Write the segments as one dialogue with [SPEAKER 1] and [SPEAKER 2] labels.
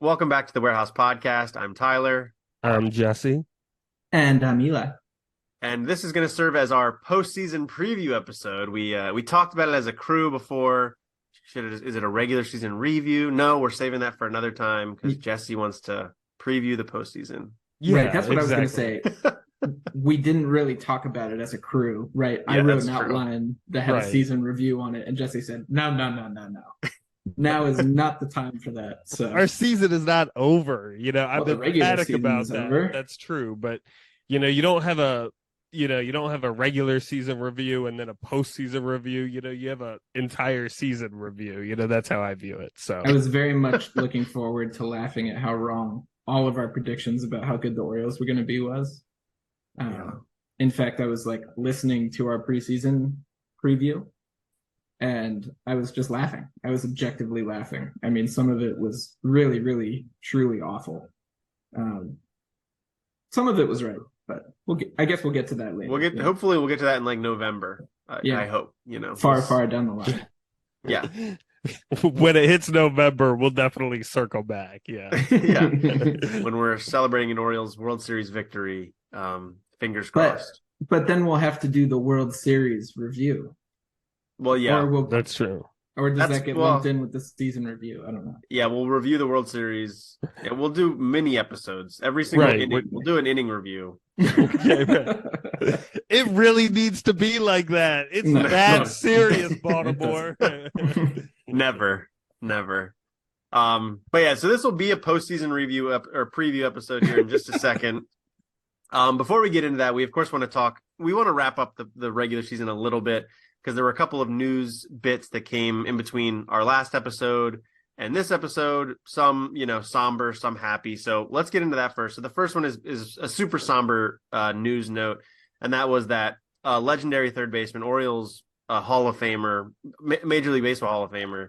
[SPEAKER 1] Welcome back to the Warehouse Podcast. I'm Tyler,
[SPEAKER 2] I'm Jesse.
[SPEAKER 3] And Eli.
[SPEAKER 1] and this is going to serve as our postseason preview episode. We talked about it as a crew before. Is it a regular season review? No, we're saving that for another time because Jesse wants to preview the postseason.
[SPEAKER 2] Yeah,
[SPEAKER 3] right, that's what
[SPEAKER 2] exactly.
[SPEAKER 3] I was going to say. We didn't really talk about it as a crew, right?
[SPEAKER 1] Yeah,
[SPEAKER 3] I wrote
[SPEAKER 1] that's
[SPEAKER 3] an
[SPEAKER 1] true.
[SPEAKER 3] outline that had
[SPEAKER 2] Right.
[SPEAKER 3] a season review on it, and Jesse said, no. Now is not the time for that. So
[SPEAKER 2] Our season is not over. I've
[SPEAKER 3] the
[SPEAKER 2] been
[SPEAKER 3] regular
[SPEAKER 2] emphatic
[SPEAKER 3] season
[SPEAKER 2] about
[SPEAKER 3] is
[SPEAKER 2] that.
[SPEAKER 3] over.
[SPEAKER 2] That's true, but you don't have a regular season review and then a postseason review. You have an entire season review. That's how I view it. So
[SPEAKER 3] I was very much looking forward to laughing at how wrong all of our predictions about how good the Orioles were going to be was. In fact, I was like listening to our preseason preview, and I was just laughing. I was objectively laughing. I mean, some of it was really, really, truly awful. Some of it was right, but I guess we'll get to that later.
[SPEAKER 1] Hopefully we'll get to that in like November. I hope,
[SPEAKER 3] far down the line.
[SPEAKER 1] Yeah.
[SPEAKER 2] when it hits November, we'll definitely circle back. Yeah.
[SPEAKER 1] Yeah. When we're celebrating an Orioles World Series victory, fingers crossed.
[SPEAKER 3] But then we'll have to do the World Series review.
[SPEAKER 1] Well, yeah,
[SPEAKER 2] that's true.
[SPEAKER 3] Or does that get lumped in with the season review? I don't know.
[SPEAKER 1] Yeah, we'll review the World Series. And we'll do mini episodes. Every single inning. We'll do an inning review.
[SPEAKER 2] It really needs to be like that. It's that serious, Baltimore.
[SPEAKER 1] Never. But yeah, so this will be a postseason review or preview episode here in just a second. Before we get into that, we of course want to wrap up the regular season a little bit because there were a couple of news bits that came in between our last episode and this episode, some, somber, some happy. So let's get into that first. So the first one is a super somber news note, and that was that legendary third baseman, Orioles Hall of Famer, Major League Baseball Hall of Famer,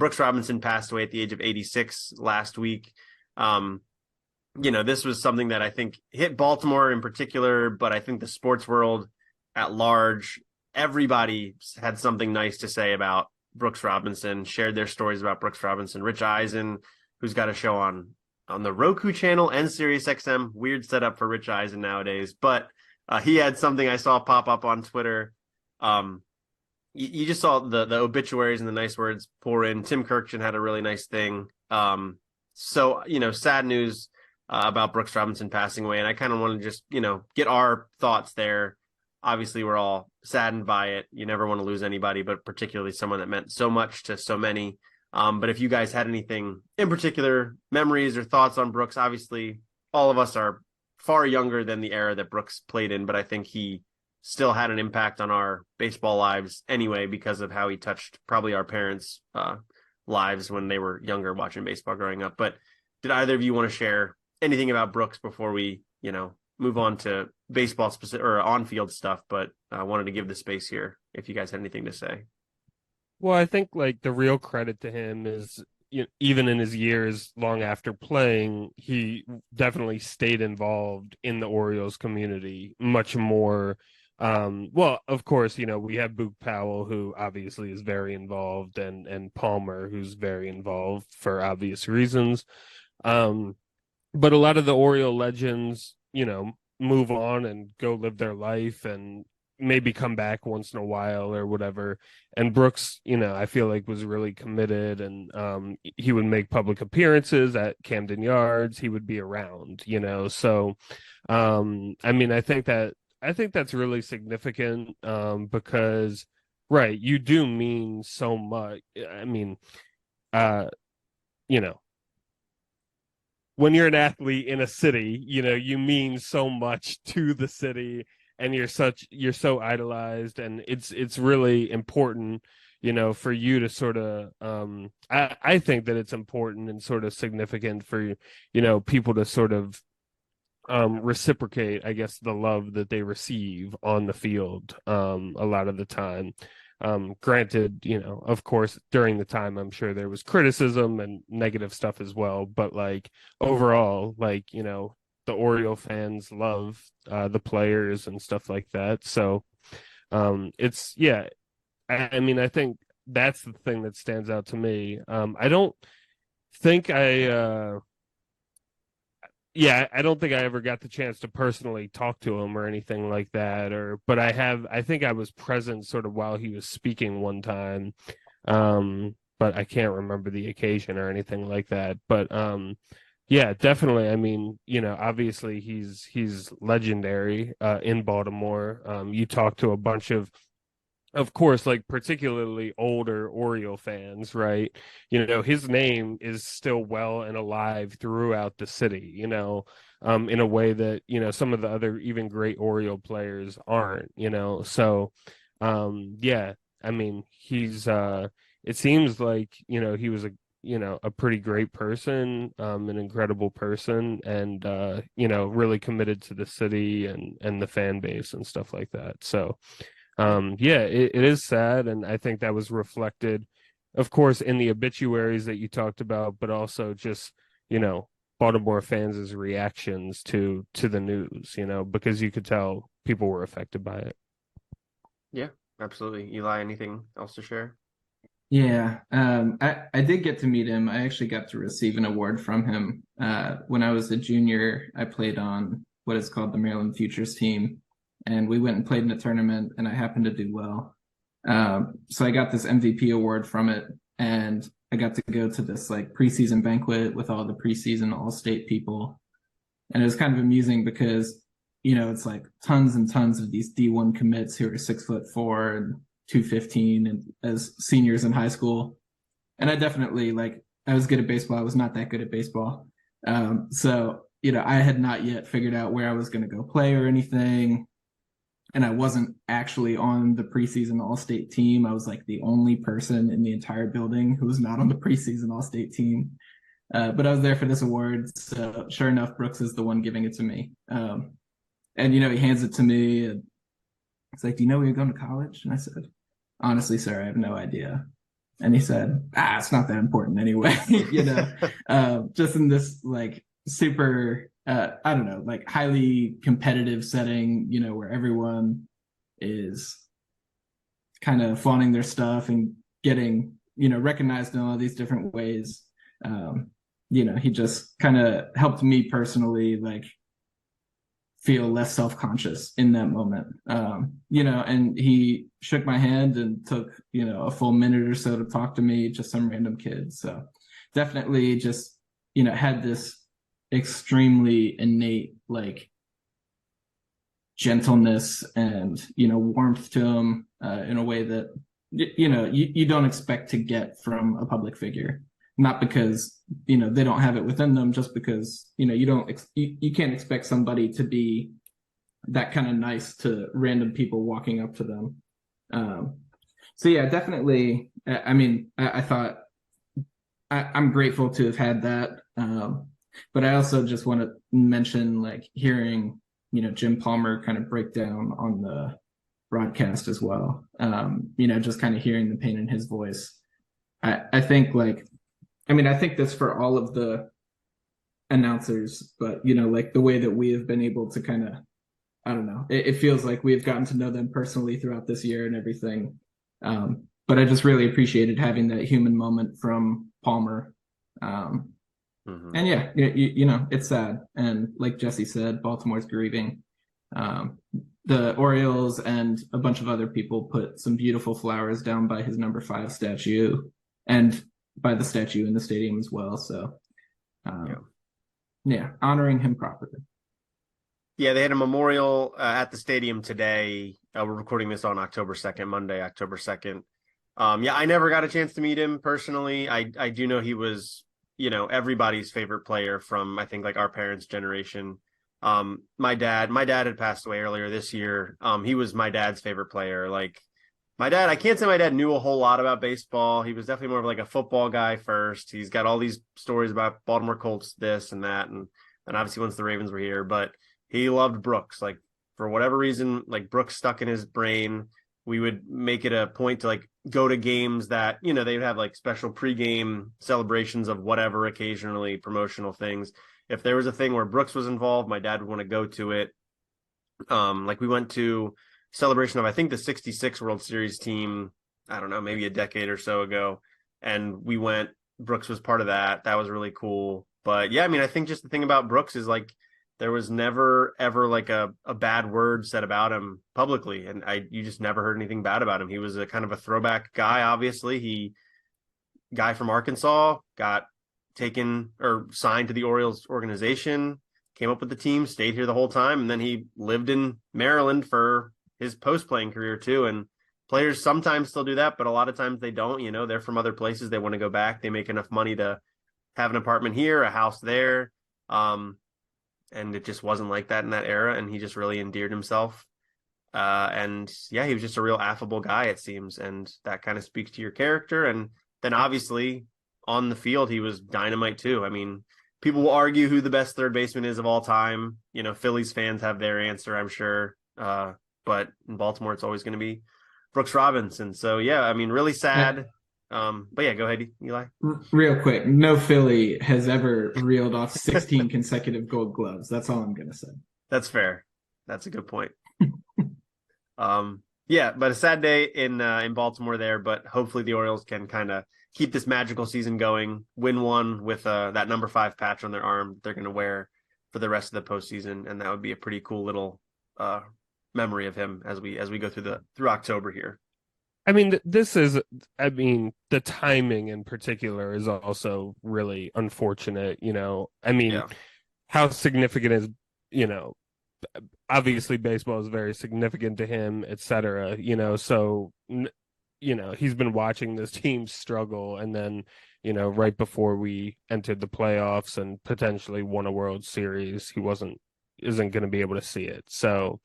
[SPEAKER 1] Brooks Robinson passed away at the age of 86 last week. This was something that I think hit Baltimore in particular, but I think the sports world at large, everybody had something nice to say about Brooks Robinson, shared their stories about Brooks Robinson. Rich Eisen, who's got a show on the Roku channel and Sirius XM, weird setup for Rich Eisen nowadays, but he had something I saw pop up on Twitter. You just saw the obituaries and the nice words pour in. Tim Kirkchin had a really nice thing. So, sad news about Brooks Robinson passing away. And I kind of want to just, get our thoughts there. Obviously, we're all saddened by it. You never want to lose anybody, but particularly someone that meant so much to so many. But if you guys had anything in particular, memories or thoughts on Brooks, obviously all of us are far younger than the era that Brooks played in, but I think he still had an impact on our baseball lives anyway because of how he touched probably our parents' lives when they were younger watching baseball growing up. But did either of you want to share anything about Brooks before we, move on to baseball specific or on-field stuff? But I wanted to give the space here if you guys had anything to say.
[SPEAKER 2] Well, I think like the real credit to him is even in his years long after playing, he definitely stayed involved in the Orioles community much more. Well, of course, we have Boog Powell, who obviously is very involved, and Palmer, who's very involved for obvious reasons. But a lot of the Oriole legends, move on and go live their life and maybe come back once in a while or whatever. And Brooks, I feel like was really committed, and he would make public appearances at Camden Yards. He would be around, So, I mean, I think that's really significant because, right, you do mean so much. I mean, when you're an athlete in a city, you mean so much to the city, and you're so idolized, and it's really important, for you to sort of, I think that it's important and sort of significant for, people to sort of reciprocate, I guess, the love that they receive on the field a lot of the time. Granted, of course, during the time, I'm sure there was criticism and negative stuff as well. But like overall, like, the Oriole fans love the players and stuff like that. So I mean, I think that's the thing that stands out to me. I don't think I don't think I ever got the chance to personally talk to him or anything like that, but I think I was present sort of while he was speaking one time. But I can't remember the occasion or anything like that. But yeah, definitely. I mean, obviously he's legendary in Baltimore. You talk to a bunch of course, like particularly older Oriole fans, right? His name is still well and alive throughout the city, in a way that, some of the other even great Oriole players aren't. So, yeah, I mean, it seems like, he was a pretty great person, an incredible person, and, really committed to the city and the fan base and stuff like that. So, yeah, it is sad, and I think that was reflected, of course, in the obituaries that you talked about, but also just, you know, Baltimore fans' reactions to the news, because you could tell people were affected by it.
[SPEAKER 1] Yeah, absolutely. Eli, anything else to share?
[SPEAKER 3] Yeah, I did get to meet him. I actually got to receive an award from him. When I was a junior, I played on what is called the Maryland Futures team, and we went and played in a tournament, and I happened to do well. So I got this MVP award from it, and I got to go to this like preseason banquet with all the preseason all-state people, and it was kind of amusing because it's like tons and tons of these D1 commits who are 6'4" and 215 and as seniors in high school. And I definitely I was good at baseball. I was not that good at baseball. So, I had not yet figured out where I was going to go play or anything. And I wasn't actually on the preseason all-state team. I was like the only person in the entire building who was not on the preseason all-state team. But I was there for this award. So sure enough, Brooks is the one giving it to me. And, he hands it to me and it's like, do you know where you're going to college? And I said, honestly, sir, I have no idea. And he said, it's not that important anyway, just in this super, I don't know, highly competitive setting, where everyone is kind of flaunting their stuff and getting, recognized in all these different ways. He just kind of helped me personally, feel less self-conscious in that moment. And he shook my hand and took, a full minute or so to talk to me, just some random kid. So definitely just, had this extremely innate, gentleness and, warmth to him in a way that, you don't expect to get from a public figure. Not because they don't have it within them, just because you can't expect somebody to be that kind of nice to random people walking up to them. So yeah, definitely. I mean, I thought I'm grateful to have had that, but I also just want to mention hearing Jim Palmer kind of break down on the broadcast as well. Just kind of hearing the pain in his voice. I think I think this for all of the announcers, but the way that we have been able to kind of, I don't know, it feels like we've gotten to know them personally throughout this year and everything. But I just really appreciated having that human moment from Palmer. And yeah, it's sad. And like Jesse said, Baltimore's grieving. The Orioles and a bunch of other people put some beautiful flowers down by his number 5 statue and by the statue in the stadium as well. So, yeah, honoring him properly.
[SPEAKER 1] Yeah, they had a memorial at the stadium today. We're recording this on October 2nd, Monday, October 2nd. Yeah, I never got a chance to meet him personally. I do know he was, everybody's favorite player from, I think, our parents' generation. My dad had passed away earlier this year. He was my dad's favorite player. My dad, I can't say my dad knew a whole lot about baseball. He was definitely more of a football guy first. He's got all these stories about Baltimore Colts, this and that. And obviously once the Ravens were here, but he loved Brooks. For whatever reason, Brooks stuck in his brain. We would make it a point to go to games that, they would have special pregame celebrations of whatever, occasionally promotional things. If there was a thing where Brooks was involved, my dad would want to go to it. We went to celebration of, I think, the 66 World Series team, I don't know, maybe a decade or so ago. And we went Brooks was part of that. That was really cool. But yeah, I mean, I think just the thing about Brooks is like there was never ever like a bad word said about him publicly, and you just never heard anything bad about him. He was a kind of a throwback guy. Obviously, guy from Arkansas got taken or signed to the Orioles organization, came up with the team, stayed here the whole time, and then he lived in Maryland for his post playing career too. And players sometimes still do that, but a lot of times they don't. You know, they're from other places. They want to go back. They make enough money to have an apartment here, a house there. And it just wasn't like that in that era. And he just really endeared himself. And yeah, he was just a real affable guy, it seems. And that kind of speaks to your character. And then obviously on the field, he was dynamite too. I mean, people will argue who the best third baseman is of all time. You know, Phillies fans have their answer, I'm sure. But in Baltimore, it's always going to be Brooks Robinson. So yeah, I mean, really sad. But yeah, go ahead, Eli.
[SPEAKER 3] Real quick, no Philly has ever reeled off 16 consecutive Gold Gloves. That's all I'm going to say.
[SPEAKER 1] That's fair. That's a good point. Yeah, but a sad day in Baltimore there. But hopefully the Orioles can kind of keep this magical season going, win one with that number 5 patch on their arm they're going to wear for the rest of the postseason, and that would be a pretty cool little memory of him as we go through October here.
[SPEAKER 2] I mean, the timing in particular is also really unfortunate, you know. I mean,
[SPEAKER 1] Yeah.
[SPEAKER 2] How significant is, you know, obviously baseball is very significant to him, et cetera, you know, so, you know, he's been watching this team struggle, and then, you know, right before we entered the playoffs and potentially won a World Series, isn't going to be able to see it. So,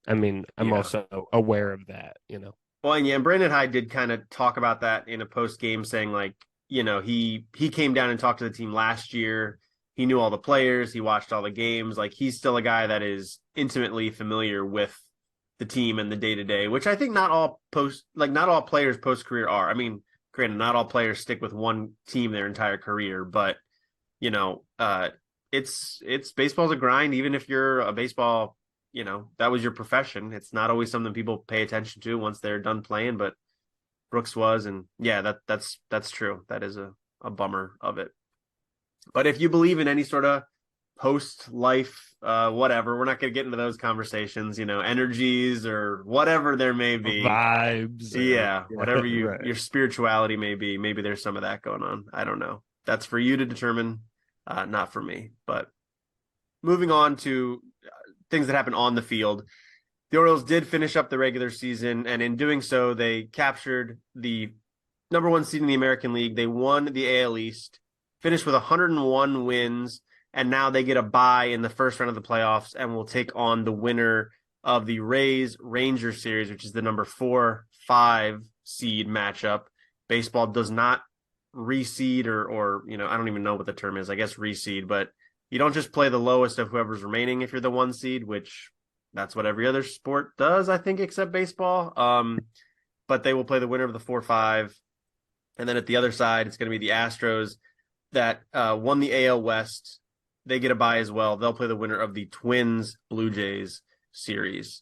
[SPEAKER 2] I mean, I'm also aware of that, you know.
[SPEAKER 1] Well, and yeah, and Brandon Hyde did kind of talk about that in a post game, saying like, you know, he came down and talked to the team last year. He knew all the players. He watched all the games. Like, he's still a guy that is intimately familiar with the team and the day to day, which I think not all players post career are. I mean, granted, not all players stick with one team their entire career, but you know, it's baseball's a grind. Even if you're a baseball, you know, that was your profession. It's not always something people pay attention to once they're done playing, but Brooks was, and yeah, that's true. That is a bummer of it. But if you believe in any sort of post-life, whatever, we're not going to get into those conversations, you know, energies or whatever there may be.
[SPEAKER 2] Vibes.
[SPEAKER 1] Yeah, whatever
[SPEAKER 2] right.
[SPEAKER 1] your spirituality may be. Maybe there's some of that going on. I don't know. That's for you to determine, not for me. But moving on to things that happen on the field. The Orioles did finish up the regular season, and in doing so, they captured the number 1 seed in the American League. They won the AL East, finished with 101 wins, and now they get a bye in the first round of the playoffs and will take on the winner of the Rays-Rangers series, which is the number 4-5 seed matchup. Baseball does not reseed or you know, I don't even know what the term is. I guess reseed, but you don't just play the lowest of whoever's remaining if you're the 1 seed, which that's what every other sport does, I think, except baseball. But they will play the winner of the 4-5. And then at the other side, it's going to be the Astros that won the AL West. They get a bye as well. They'll play the winner of the Twins-Blue Jays series.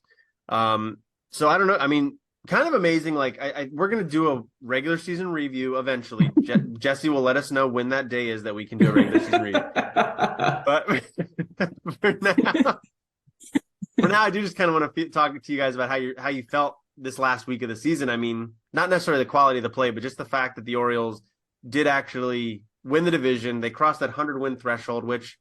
[SPEAKER 1] So I don't know. I mean, kind of amazing. Like, we're going to do a regular season review eventually. Jesse will let us know when that day is that we can do a regular season review. But for now, I do just kind of want to talk to you guys about how you felt this last week of the season. I mean, not necessarily the quality of the play, but just the fact that the Orioles did actually win the division. They crossed that 100-win threshold, which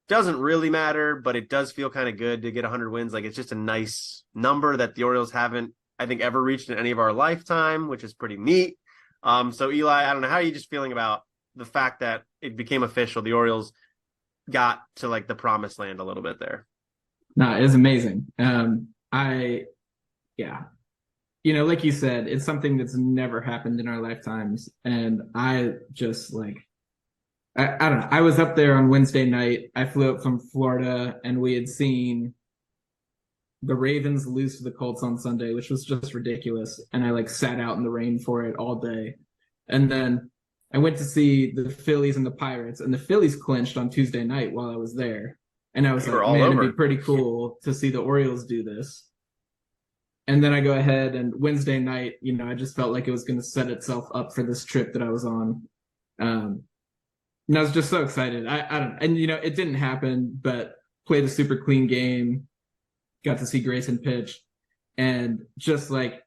[SPEAKER 1] doesn't really matter, but it does feel kind of good to get 100 wins. Like, it's just a nice number that the Orioles haven't, I think, ever reached in any of our lifetime, which is pretty neat. So Eli, I don't know, how are you just feeling about the fact that it became official? The Orioles got to like the promised land a little bit there.
[SPEAKER 3] No, it was amazing. You know, like you said, it's something that's never happened in our lifetimes. And I just like, I don't know. I was up there on Wednesday night. I flew up from Florida, and we had seen the Ravens lose to the Colts on Sunday, which was just ridiculous. And I like sat out in the rain for it all day. And then I went to see the Phillies and the Pirates, and the Phillies clinched on Tuesday night while I was there. And I was like, man, it'd be pretty cool to see the Orioles do this. And then I go ahead, and Wednesday night, you know, I just felt like it was going to set itself up for this trip that I was on. And I was just so excited. I don't, and it didn't happen, but played a super clean game. Got to see Grayson pitch, and just like,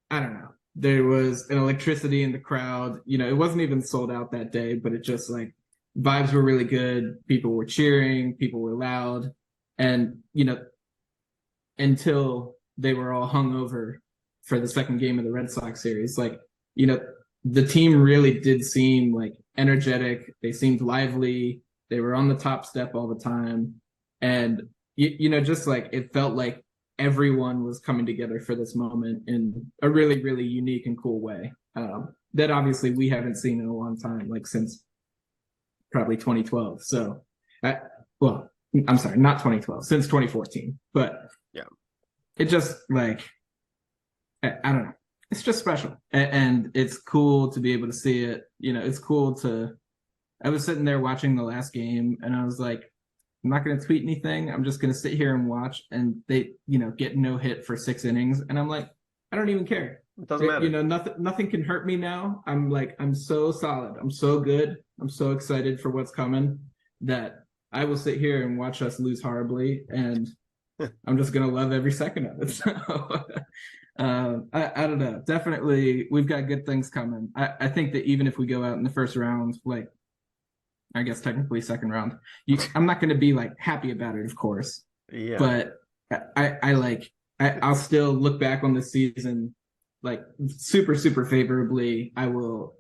[SPEAKER 3] I don't know, there was an electricity in the crowd. It wasn't even sold out that day, but it just like vibes were really good. People were cheering, people were loud, and until they were all hungover for the second game of the Red Sox series, like the team really did seem like energetic. They seemed lively. They were on the top step all the time, and just like it felt like everyone was coming together for this moment in a really, really unique and cool way. That obviously we haven't seen in a long time, like since probably 2012. So, well, I'm sorry, not 2012, since 2014. But
[SPEAKER 1] yeah,
[SPEAKER 3] it just like, I don't know. It's just special. And it's cool to be able to see it. It's cool I was sitting there watching the last game and I was like, I'm not going to tweet anything. I'm just going to sit here and watch. And they, get no hit for 6 innings. And I'm like, I don't even care.
[SPEAKER 1] It doesn't matter.
[SPEAKER 3] Nothing can hurt me now. I'm like, I'm so solid. I'm so good. I'm so excited for what's coming that I will sit here and watch us lose horribly. And I'm just going to love every second of it. So I don't know. Definitely, we've got good things coming. I think that even if we go out in the first round, like, I guess technically second round, I'm not going to be like happy about it, of course.
[SPEAKER 1] Yeah.
[SPEAKER 3] But I'll still look back on this season like super, super favorably. I will,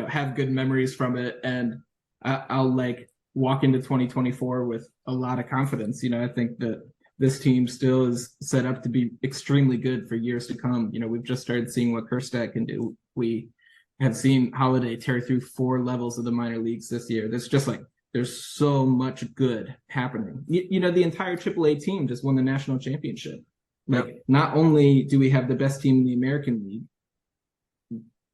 [SPEAKER 3] have good memories from it, and I'll like walk into 2024 with a lot of confidence. I think that this team still is set up to be extremely good for years to come. We've just started seeing what Kerstad can do. We have seen Holiday tear through 4 levels of the minor leagues this year. There's so much good happening. The entire AAA team just won the national championship. Like, not only do we have the best team in the American League,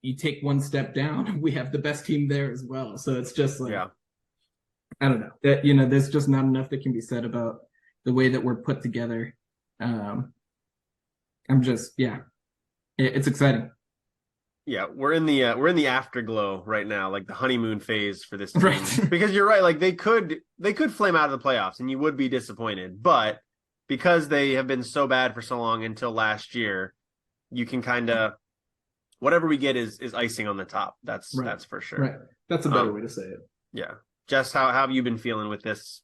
[SPEAKER 3] you take one step down, we have the best team there as well. So it's just like, I don't know. That there's just not enough that can be said about the way that we're put together. It's exciting.
[SPEAKER 1] Yeah, we're in the afterglow right now, like the honeymoon phase for this team.
[SPEAKER 3] Right.
[SPEAKER 1] Because you're right, like they could flame out of the playoffs and you would be disappointed, but because they have been so bad for so long until last year, you can kind of, whatever we get is icing on the top. That's for sure.
[SPEAKER 3] Right. That's a better way to say it.
[SPEAKER 1] Yeah. Jess, how have you been feeling with this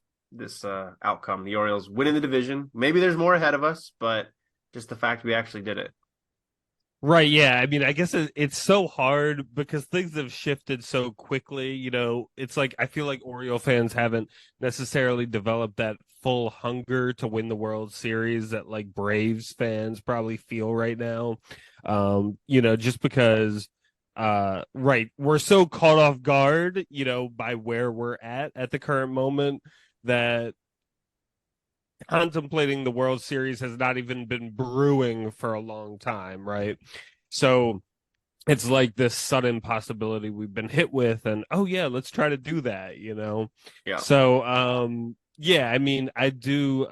[SPEAKER 1] outcome? The Orioles winning the division. Maybe there's more ahead of us, but just the fact we actually did it.
[SPEAKER 2] Right, yeah. I mean, I guess it's so hard because things have shifted so quickly. It's like I feel like Oriole fans haven't necessarily developed that full hunger to win the World Series that like Braves fans probably feel right now. Just because we're so caught off guard, by where we're at the current moment that contemplating the World Series has not even been brewing for a long time, right? So it's like this sudden possibility we've been hit with, and oh yeah, let's try to do that,
[SPEAKER 1] Yeah.
[SPEAKER 2] So I mean, I do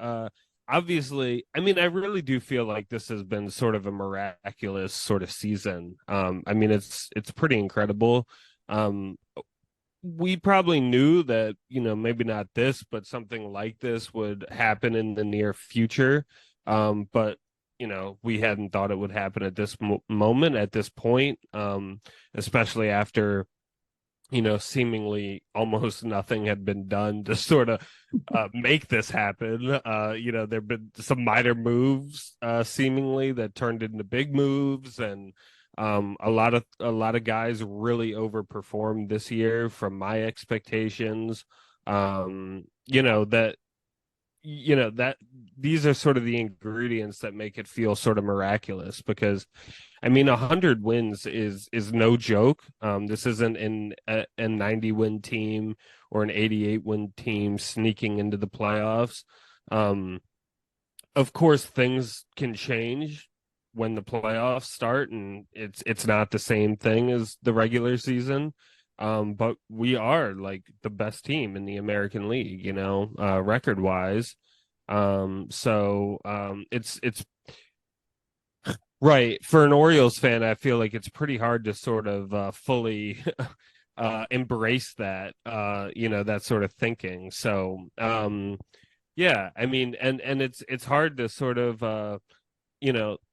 [SPEAKER 2] obviously, I mean, I really do feel like this has been sort of a miraculous sort of season. I mean, it's pretty incredible. We probably knew that, maybe not this, but something like this would happen in the near future. But, we hadn't thought it would happen at this moment, at this point, especially after, seemingly almost nothing had been done to sort of make this happen. There've been some minor moves, seemingly, that turned into big moves, and a lot of guys really overperformed this year from my expectations. That these are sort of the ingredients that make it feel sort of miraculous, because I mean 100 wins is no joke. This isn't a 90 win team or an 88 win team sneaking into the playoffs. Of course things can change when the playoffs start, and it's not the same thing as the regular season. But we are like the best team in the American League, record wise. It's right for an Orioles fan. I feel like it's pretty hard to sort of fully embrace that, that sort of thinking. So, yeah, I mean, and it's hard to sort of,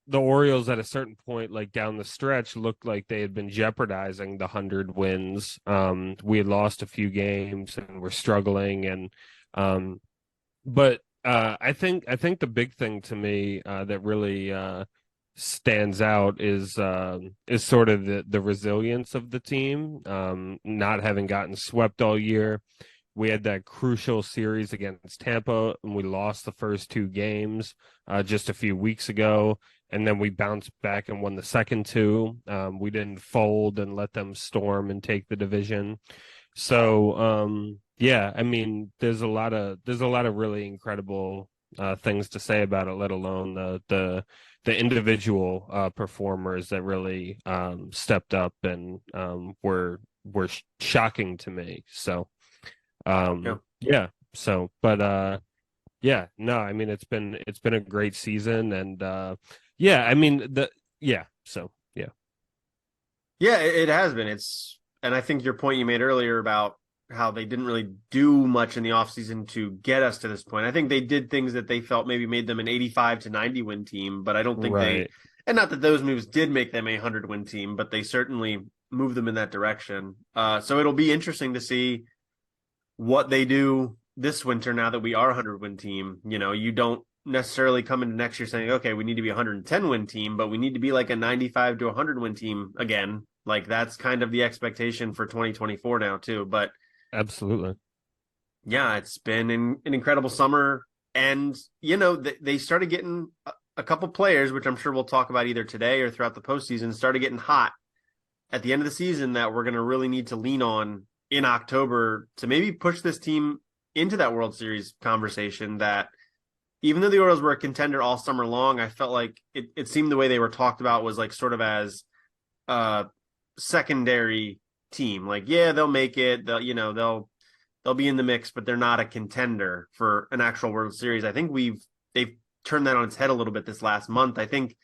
[SPEAKER 2] the Orioles at a certain point, like down the stretch, looked like they had been jeopardizing the 100 wins. We had lost a few games and were struggling, and but I think the big thing to me that really stands out is sort of the resilience of the team, not having gotten swept all year. We had that crucial series against Tampa, and we lost the first two games just a few weeks ago, and then we bounced back and won the second two. We didn't fold and let them storm and take the division. So, yeah, I mean, there's a lot of really incredible things to say about it, let alone the individual performers that really stepped up and were shocking to me. So, yeah. So, but yeah, no, I mean, it's been a great season, and yeah, I mean yeah. So, yeah.
[SPEAKER 1] Yeah, it has been. And I think your point you made earlier about how they didn't really do much in the offseason to get us to this point. I think they did things that they felt maybe made them an 85 to 90 win team, but I don't think
[SPEAKER 2] Right.
[SPEAKER 1] and not that those moves did make them a 100 win team, but they certainly moved them in that direction. So it'll be interesting to see what they do this winter now that we are a 100 win team. You don't necessarily come into next year saying, okay, we need to be a 110 win team, but we need to be like a 95 to 100 win team again. Like that's kind of the expectation for 2024 now too. But
[SPEAKER 2] Absolutely.
[SPEAKER 1] yeah, it's been an incredible summer. And, they started getting a couple players, which I'm sure we'll talk about either today or throughout the postseason, started getting hot at the end of the season that we're going to really need to lean on in October to maybe push this team into that World Series conversation. That even though the Orioles were a contender all summer long, I felt like it seemed the way they were talked about was like sort of as a secondary team. Like, yeah, they'll make it. They'll be in the mix, but they're not a contender for an actual World Series. I think they've turned that on its head a little bit this last month. I think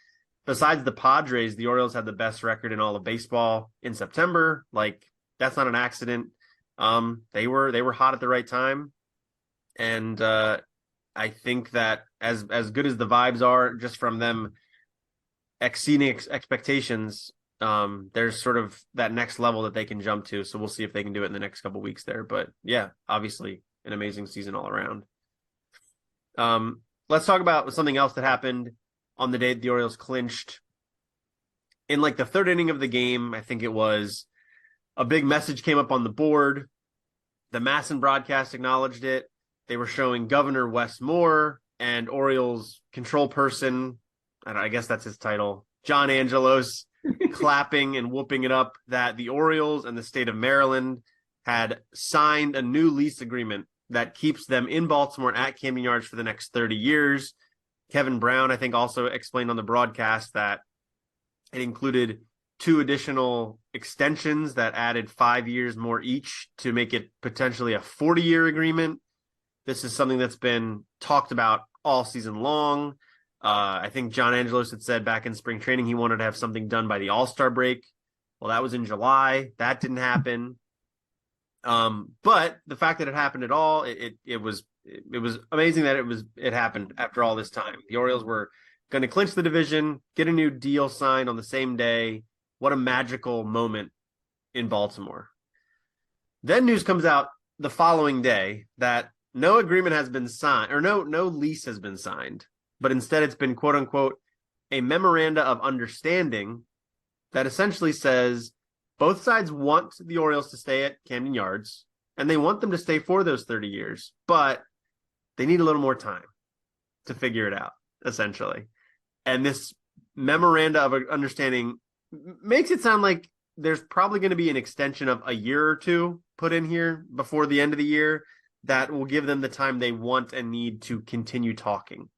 [SPEAKER 1] besides the Padres, the Orioles had the best record in all of baseball in September. Like, that's not an accident. They were hot at the right time, and I think that as good as the vibes are, just from them exceeding expectations, there's sort of that next level that they can jump to. So we'll see if they can do it in the next couple weeks there. But yeah, obviously an amazing season all around. Let's talk about something else that happened on the day the Orioles clinched. In like the third inning of the game, I think it was, a big message came up on the board. The Masson broadcast acknowledged it. They were showing Governor Wes Moore and Orioles control person, I guess that's his title, John Angelos, clapping and whooping it up, that the Orioles and the state of Maryland had signed a new lease agreement that keeps them in Baltimore at Camden Yards for the next 30 years. Kevin Brown, I think, also explained on the broadcast that it included 2 additional extensions that added 5 years more each to make it potentially a 40-year agreement. This is something that's been talked about all season long. I think John Angelos had said back in spring training he wanted to have something done by the All-Star break. Well, that was in July. That didn't happen. But the fact that it happened at all, it was amazing that it happened after all this time. The Orioles were going to clinch the division, get a new deal signed on the same day. What a magical moment in Baltimore. Then news comes out the following day that no agreement has been signed, or no lease has been signed, but instead it's been, quote unquote, a memoranda of understanding that essentially says both sides want the Orioles to stay at Camden Yards, and they want them to stay for those 30 years, but they need a little more time to figure it out, essentially. And this memoranda of understanding makes it sound like there's probably going to be an extension of a year or two put in here before the end of the year that will give them the time they want and need to continue talking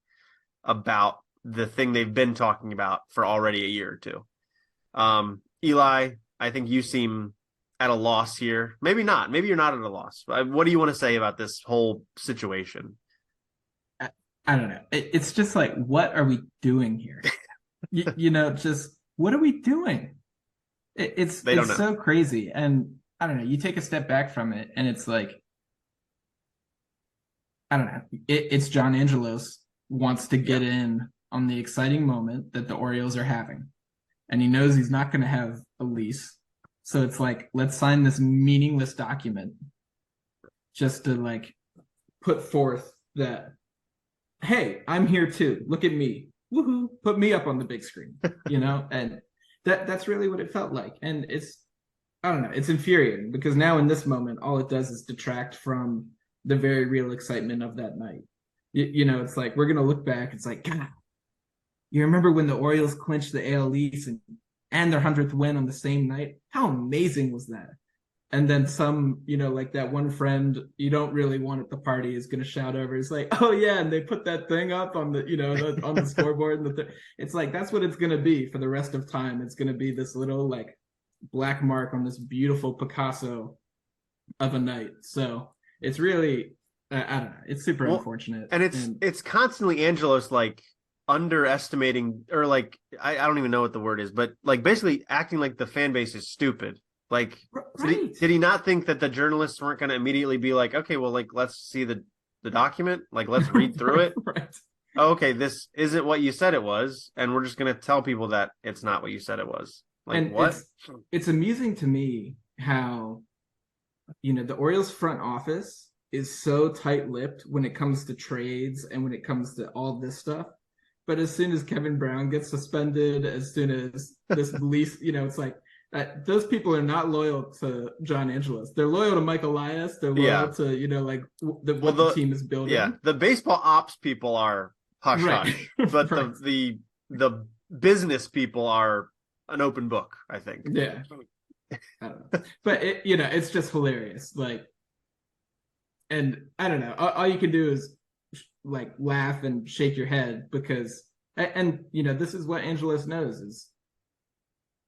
[SPEAKER 1] about the thing they've been talking about for already a year or two. Eli, I think you seem at a loss here. Maybe not. Maybe you're not at a loss. What do you want to say about this whole situation?
[SPEAKER 3] I don't know. It's just like, what are we doing here? Just what are we doing? It's
[SPEAKER 1] They don't know.
[SPEAKER 3] so crazy. And I don't know, you take a step back from it and it's like, I don't know, it's John Angelos wants to get in on the exciting moment that the Orioles are having. And he knows he's not going to have a lease. So it's like, let's sign this meaningless document just to like put forth that, hey, I'm here too. Look at me. Woohoo. Put me up on the big screen, And that's really what it felt like. And I don't know, it's infuriating because now in this moment, all it does is detract from the very real excitement of that night. It's like, we're going to look back. It's like, God, you remember when the Orioles clinched the AL East and their 100th win on the same night? How amazing was that? And then some, like that one friend you don't really want at the party is going to shout over. It's like, oh yeah, and they put that thing up on the, on the scoreboard. And it's like, that's what it's going to be for the rest of time. It's going to be this little like black mark on this beautiful Picasso of a night. So it's really, I don't know, it's super unfortunate.
[SPEAKER 1] And it's constantly Angelos like underestimating, or like I don't even know what the word is, but like basically acting like the fan base is stupid. Like,
[SPEAKER 3] right.
[SPEAKER 1] did he not think that the journalists weren't going to immediately be like, okay, well, like let's see the document, like let's read through it.
[SPEAKER 3] Right.
[SPEAKER 1] Oh, okay, this isn't what you said it was, and we're just going to tell people that it's not what you said it was. Like,
[SPEAKER 3] and
[SPEAKER 1] what?
[SPEAKER 3] It's amusing to me how the Orioles front office is so tight-lipped when it comes to trades and when it comes to all this stuff. But as soon as Kevin Brown gets suspended, as soon as this lease, it's like those people are not loyal to John Angelos. They're loyal to Mike Elias. They're loyal to like what the team is building.
[SPEAKER 1] Yeah, the baseball ops people are hush hush, but right. the business people are an open book, I think.
[SPEAKER 3] Yeah, I don't know, but it's just hilarious. Like, and I don't know. All you can do is like laugh and shake your head because this is what Angelos knows is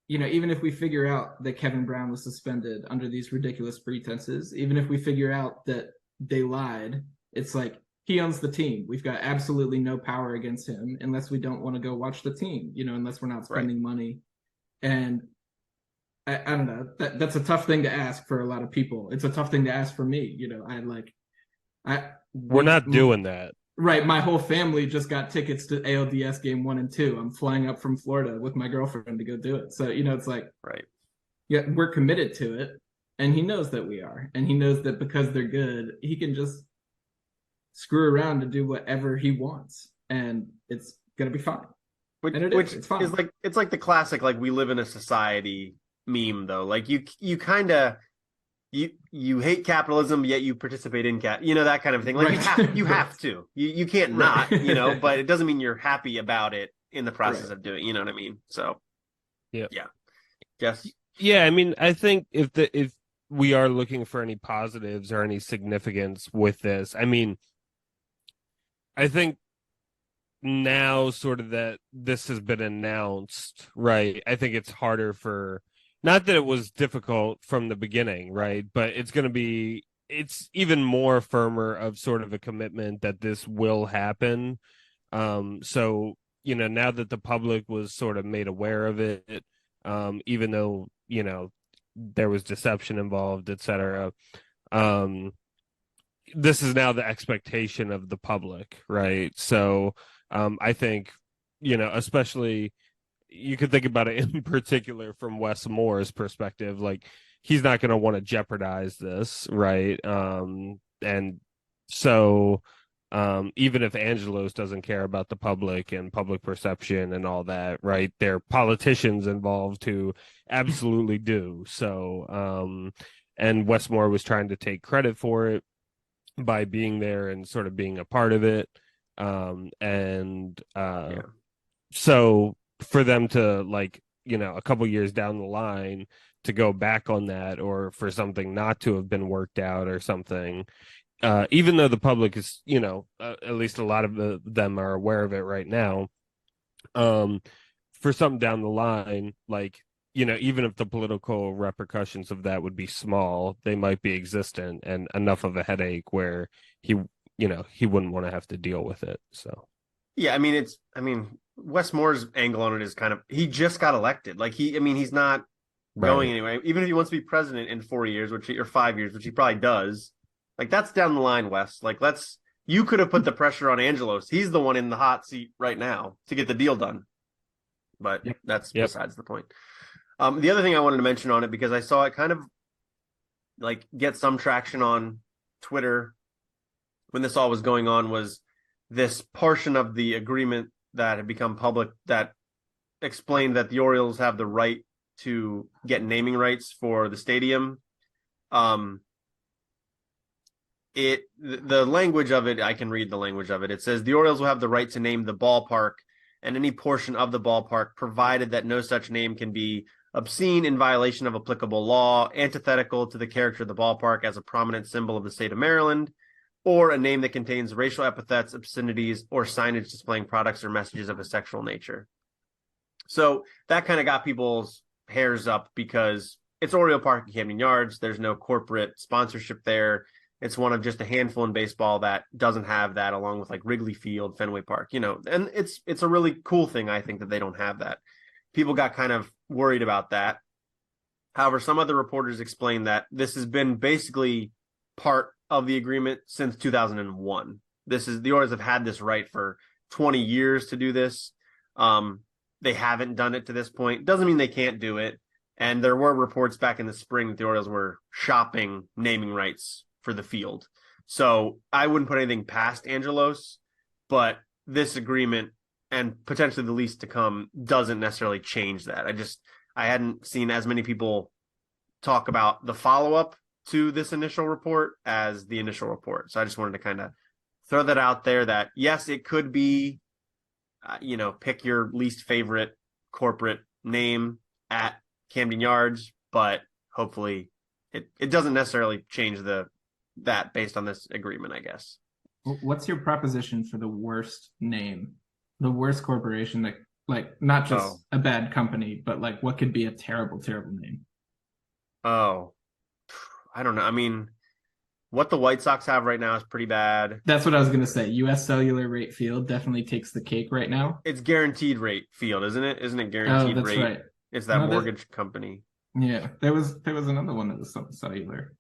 [SPEAKER 3] even if we figure out that Kevin Brown was suspended under these ridiculous pretenses, even if we figure out that they lied, it's like he owns the team. We've got absolutely no power against him unless we don't want to go watch the team, unless we're not spending money. And I don't know, that's a tough thing to ask for a lot of people. It's a tough thing to ask for me.
[SPEAKER 2] We're not doing that.
[SPEAKER 3] Right. My whole family just got tickets to ALDS game 1 and 2. I'm flying up from Florida with my girlfriend to go do it. So, it's like,
[SPEAKER 1] right.
[SPEAKER 3] Yeah, we're committed to it. And he knows that we are. And he knows that because they're good, he can just screw around and do whatever he wants. And it's going to be fine. It's fine.
[SPEAKER 1] It's like the classic, like, we live in a society meme, though. Like you kind of, you hate capitalism, yet you participate in that kind of thing. Like right. you have to. You can't not, but it doesn't mean you're happy about it in the process of doing. You know what I mean? So, yeah. Yes.
[SPEAKER 2] Yeah, I mean, I think if we are looking for any positives or any significance with this, I mean, I think now sort of that this has been announced, right? I think it's harder for. Not that it was difficult from the beginning, right? But it's even more firmer of sort of a commitment that this will happen. So, now that the public was sort of made aware of it, even though, there was deception involved, et cetera, this is now the expectation of the public, right? So I think, especially... You could think about it in particular from Wes Moore's perspective. Like, he's not going to want to jeopardize this, right? And so even if Angelos doesn't care about the public and public perception and all that, right, there are politicians involved who absolutely do. So and Wes Moore was trying to take credit for it by being there and sort of being a part of it. So for them to, like, a couple years down the line to go back on that, or for something not to have been worked out or something, even though the public is, at least a lot of them are aware of it right now, for something down the line, like, even if the political repercussions of that would be small, they might be existent and enough of a headache where he wouldn't want to have to deal with it. So,
[SPEAKER 1] yeah, I mean, Wes Moore's angle on it is kind of, he just got elected. Like he's not going anyway. Even if he wants to be president in 4 years, or 5 years, which he probably does, like that's down the line, Wes. Like you could have put the pressure on Angelos. He's the one in the hot seat right now to get the deal done. But that's besides the point. The other thing I wanted to mention on it, because I saw it kind of like get some traction on Twitter when this all was going on, was this portion of the agreement that had become public that explained that the Orioles have the right to get naming rights for the stadium. The language of it, I can read the language of it. It says the Orioles will have the right to name the ballpark and any portion of the ballpark, provided that no such name can be obscene, in violation of applicable law, antithetical to the character of the ballpark as a prominent symbol of the state of Maryland, or a name that contains racial epithets, obscenities, or signage displaying products or messages of a sexual nature. So that kind of got people's hairs up, because it's Oriole Park in Camden Yards. There's no corporate sponsorship there. It's one of just a handful in baseball that doesn't have that, along with like Wrigley Field, Fenway Park, and it's a really cool thing, I think, that they don't have that. People got kind of worried about that. However, some other reporters explained that this has been basically part of the agreement since 2001. The Orioles have had this right for 20 years to do this. They haven't done it to this point. Doesn't mean they can't do it. And there were reports back in the spring that the Orioles were shopping naming rights for the field. So I wouldn't put anything past Angelos, but this agreement, and potentially the lease to come, doesn't necessarily change that. I hadn't seen as many people talk about the follow-up to this initial report as the initial report. So I just wanted to kind of throw that out there, that yes, it could be, pick your least favorite corporate name at Camden Yards, but hopefully it doesn't necessarily change that based on this agreement, I guess.
[SPEAKER 3] What's your proposition for the worst name, the worst corporation that, like, not just a bad company, but like what could be a terrible, terrible name?
[SPEAKER 1] Oh, I don't know. I mean, what the White Sox have right now is pretty bad.
[SPEAKER 3] That's what I was going to say. U.S. Cellular Rate Field definitely takes the cake right now.
[SPEAKER 1] It's Guaranteed Rate Field, isn't it? Isn't it Guaranteed
[SPEAKER 3] Rate?
[SPEAKER 1] Right. It's that mortgage company.
[SPEAKER 3] Yeah, there was another one that was cellular.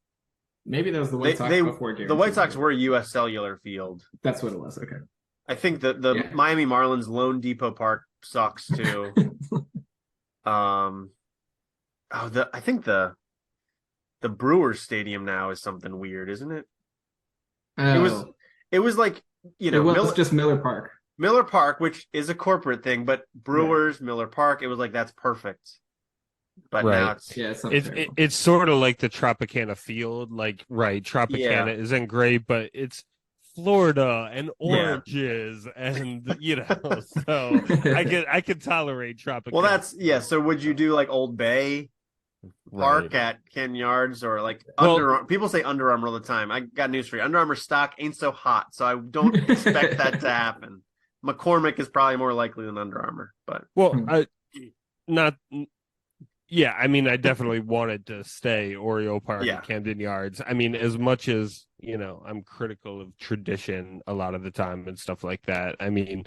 [SPEAKER 3] Maybe that was the White Sox before Guaranteed.
[SPEAKER 1] The White Sox were U.S. Cellular Field.
[SPEAKER 3] That's what it was. Okay.
[SPEAKER 1] I think the Miami Marlins Lone Depot Park sucks too. I think the Brewers Stadium now is something weird, isn't it?
[SPEAKER 3] Oh.
[SPEAKER 1] It was like,
[SPEAKER 3] it was just Miller Park.
[SPEAKER 1] Miller Park, which is a corporate thing, but Brewers, Miller Park, it was like, that's perfect. But now
[SPEAKER 2] it's sort of like the Tropicana Field, like, Tropicana isn't great, but it's Florida and oranges and so I could tolerate Tropicana.
[SPEAKER 1] Well, so would you do like Old Bay Park at Ken Yards, or like Under Armour? People say Under Armour all the time. I got news for you. Under Armour stock ain't so hot, so I don't expect that to happen. McCormick is probably more likely than Under Armour, but
[SPEAKER 2] I mean, I definitely wanted to stay Oriole Park at Camden Yards. I mean, as much as, I'm critical of tradition a lot of the time and stuff like that. I mean,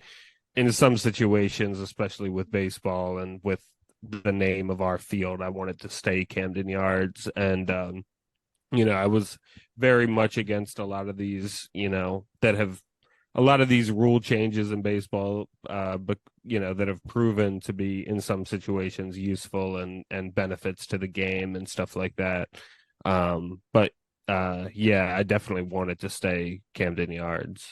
[SPEAKER 2] in some situations, especially with baseball and with the name of our field, I wanted to stay Camden Yards. And, I was very much against a lot of these, a lot of these rule changes in baseball, but that have proven to be in some situations useful and benefits to the game and stuff like that. But I definitely wanted to stay Camden Yards.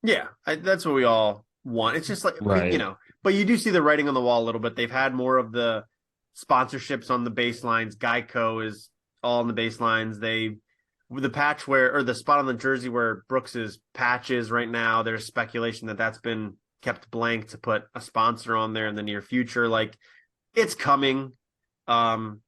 [SPEAKER 1] Yeah, that's what we all want. It's just like, but you do see the writing on the wall a little bit. They've had more of the sponsorships on the baselines. Geico is all on the baselines. The patch or the spot on the jersey where Brooks's patch is right now, there's speculation that that's been kept blank to put a sponsor on there in the near future. Like, it's coming. I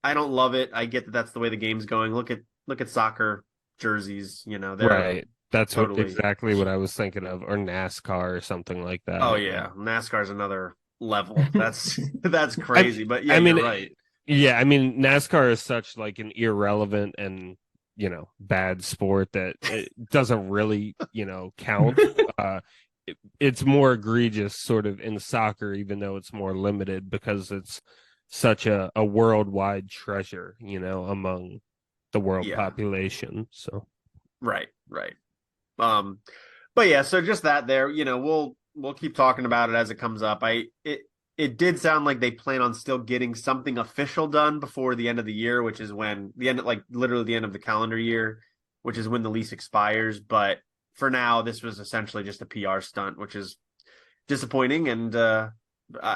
[SPEAKER 1] don't love it. I get that that's the way the game's going. Look at soccer jerseys. They're
[SPEAKER 2] That's exactly what I was thinking of, or NASCAR or something like that.
[SPEAKER 1] Oh yeah, NASCAR's another level. That's crazy. But yeah, you're right.
[SPEAKER 2] Yeah, I mean, NASCAR is such like an irrelevant and bad sport that it doesn't really count. It's more egregious sort of in soccer, even though it's more limited, because it's such a worldwide treasure, among the world
[SPEAKER 1] Yeah.
[SPEAKER 2] population. So
[SPEAKER 1] Right. But yeah, so just that there, we'll keep talking about it as it comes up. It did sound like they plan on still getting something official done before the end of the year, which is when the end, like literally the end of the calendar year, which is when the lease expires. But for now, this was essentially just a PR stunt, which is disappointing and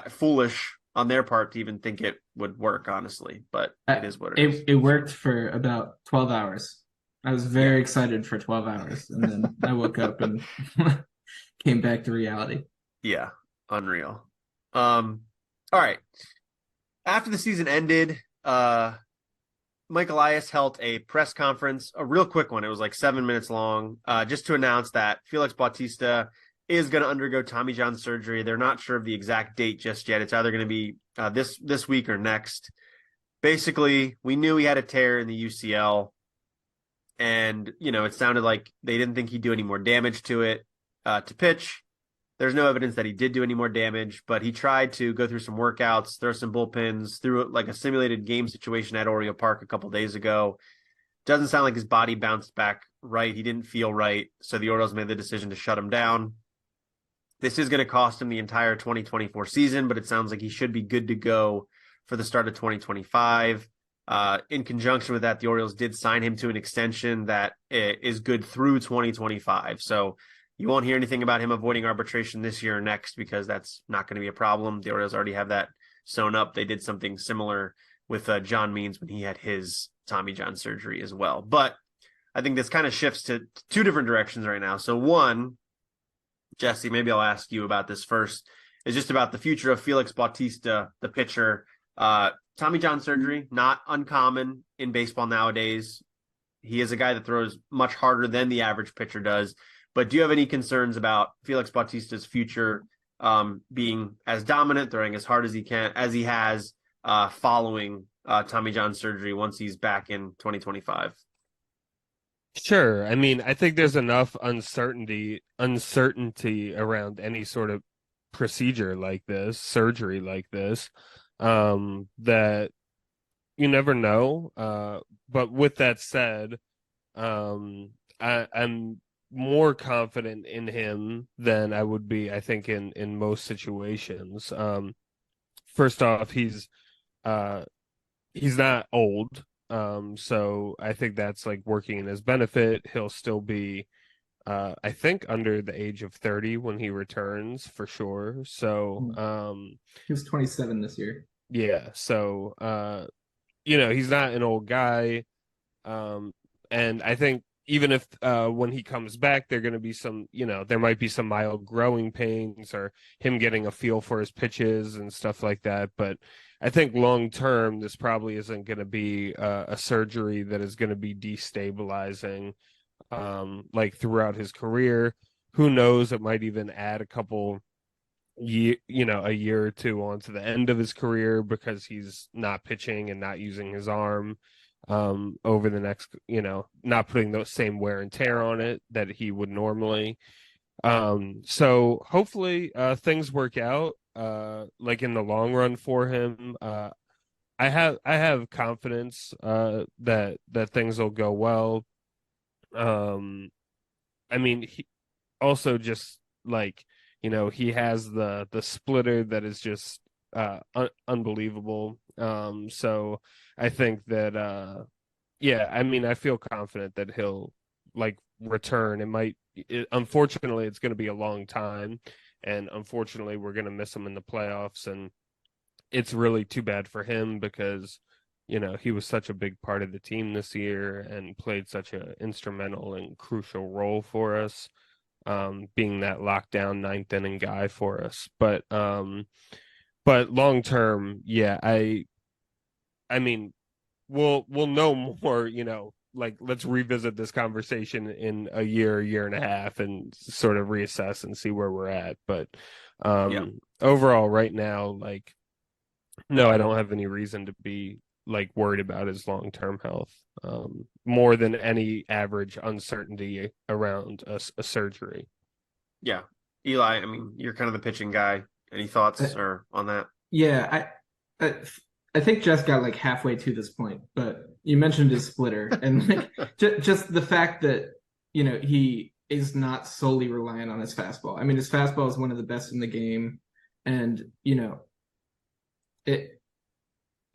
[SPEAKER 1] foolish on their part to even think it would work, honestly. But it is what it is.
[SPEAKER 3] It worked for about 12 hours. I was very excited for 12 hours, and then I woke up and came back to reality.
[SPEAKER 1] Yeah, unreal. All right. After the season ended, Mike Elias held a press conference, a real quick one. It was like 7 minutes long, just to announce that Félix Bautista is going to undergo Tommy John surgery. They're not sure of the exact date just yet. It's either going to be this week or next. Basically, we knew he had a tear in the UCL, and it sounded like they didn't think he'd do any more damage to it to pitch. There's no evidence that he did do any more damage, but he tried to go through some workouts, throw some bullpens, through like a simulated game situation at Oriole Park a couple days ago. Doesn't sound like his body bounced back right. He didn't feel right, so the Orioles made the decision to shut him down. This is going to cost him the entire 2024 season, but it sounds like he should be good to go for the start of 2025. In conjunction with that, the Orioles did sign him to an extension that is good through 2025. So you won't hear anything about him avoiding arbitration this year or next, because that's not going to be a problem. The Orioles already have that sewn up. They did something similar with John Means when he had his Tommy John surgery as well. But I think this kind of shifts to two different directions right now. So one, Jesse, maybe I'll ask you about this first, is just about the future of Félix Bautista, the pitcher. Tommy John surgery, not uncommon in baseball nowadays. He is a guy that throws much harder than the average pitcher does. But do you have any concerns about Félix Bautista's future being as dominant, throwing as hard as he can, as he has following Tommy John surgery once he's back in 2025?
[SPEAKER 2] sure. I mean, I think there's enough uncertainty around any sort of procedure like this, surgery like this, that you never know. But with that said, I'm more confident in him than I would be, I think, in most situations. First off, he's not old. So I think that's like working in his benefit. He'll still be I think under the age of 30 when he returns for sure. So
[SPEAKER 3] He was 27 this year.
[SPEAKER 2] yeah, so he's not an old guy. And I think even if when he comes back, there are going to be some, there might be some mild growing pains or him getting a feel for his pitches and stuff like that. But I think long term, this probably isn't going to be a surgery that is going to be destabilizing like throughout his career. Who knows? It might even add a year or two onto the end of his career because he's not pitching and not using his arm over the next, not putting those same wear and tear on it that he would normally. So hopefully things work out like in the long run for him. I have confidence that things will go well. I mean, he also just like, he has the splitter that is just unbelievable. So I think that yeah, I mean, I feel confident that he'll like return. Unfortunately, it's going to be a long time, and unfortunately, we're going to miss him in the playoffs, and it's really too bad for him because he was such a big part of the team this year and played such an instrumental and crucial role for us, being that lockdown ninth inning guy for us. But long term, yeah, I mean, we'll know more, like let's revisit this conversation in a year and a half and sort of reassess and see where we're at. But overall right now, like, no, I don't have any reason to be like worried about his long-term health, more than any average uncertainty around a surgery.
[SPEAKER 1] Yeah. Eli, I mean, you're kind of the pitching guy. Any thoughts or on that?
[SPEAKER 3] Yeah, I think Jess got like halfway to this point, but you mentioned his splitter and like just the fact that, he is not solely reliant on his fastball. I mean, his fastball is one of the best in the game. And,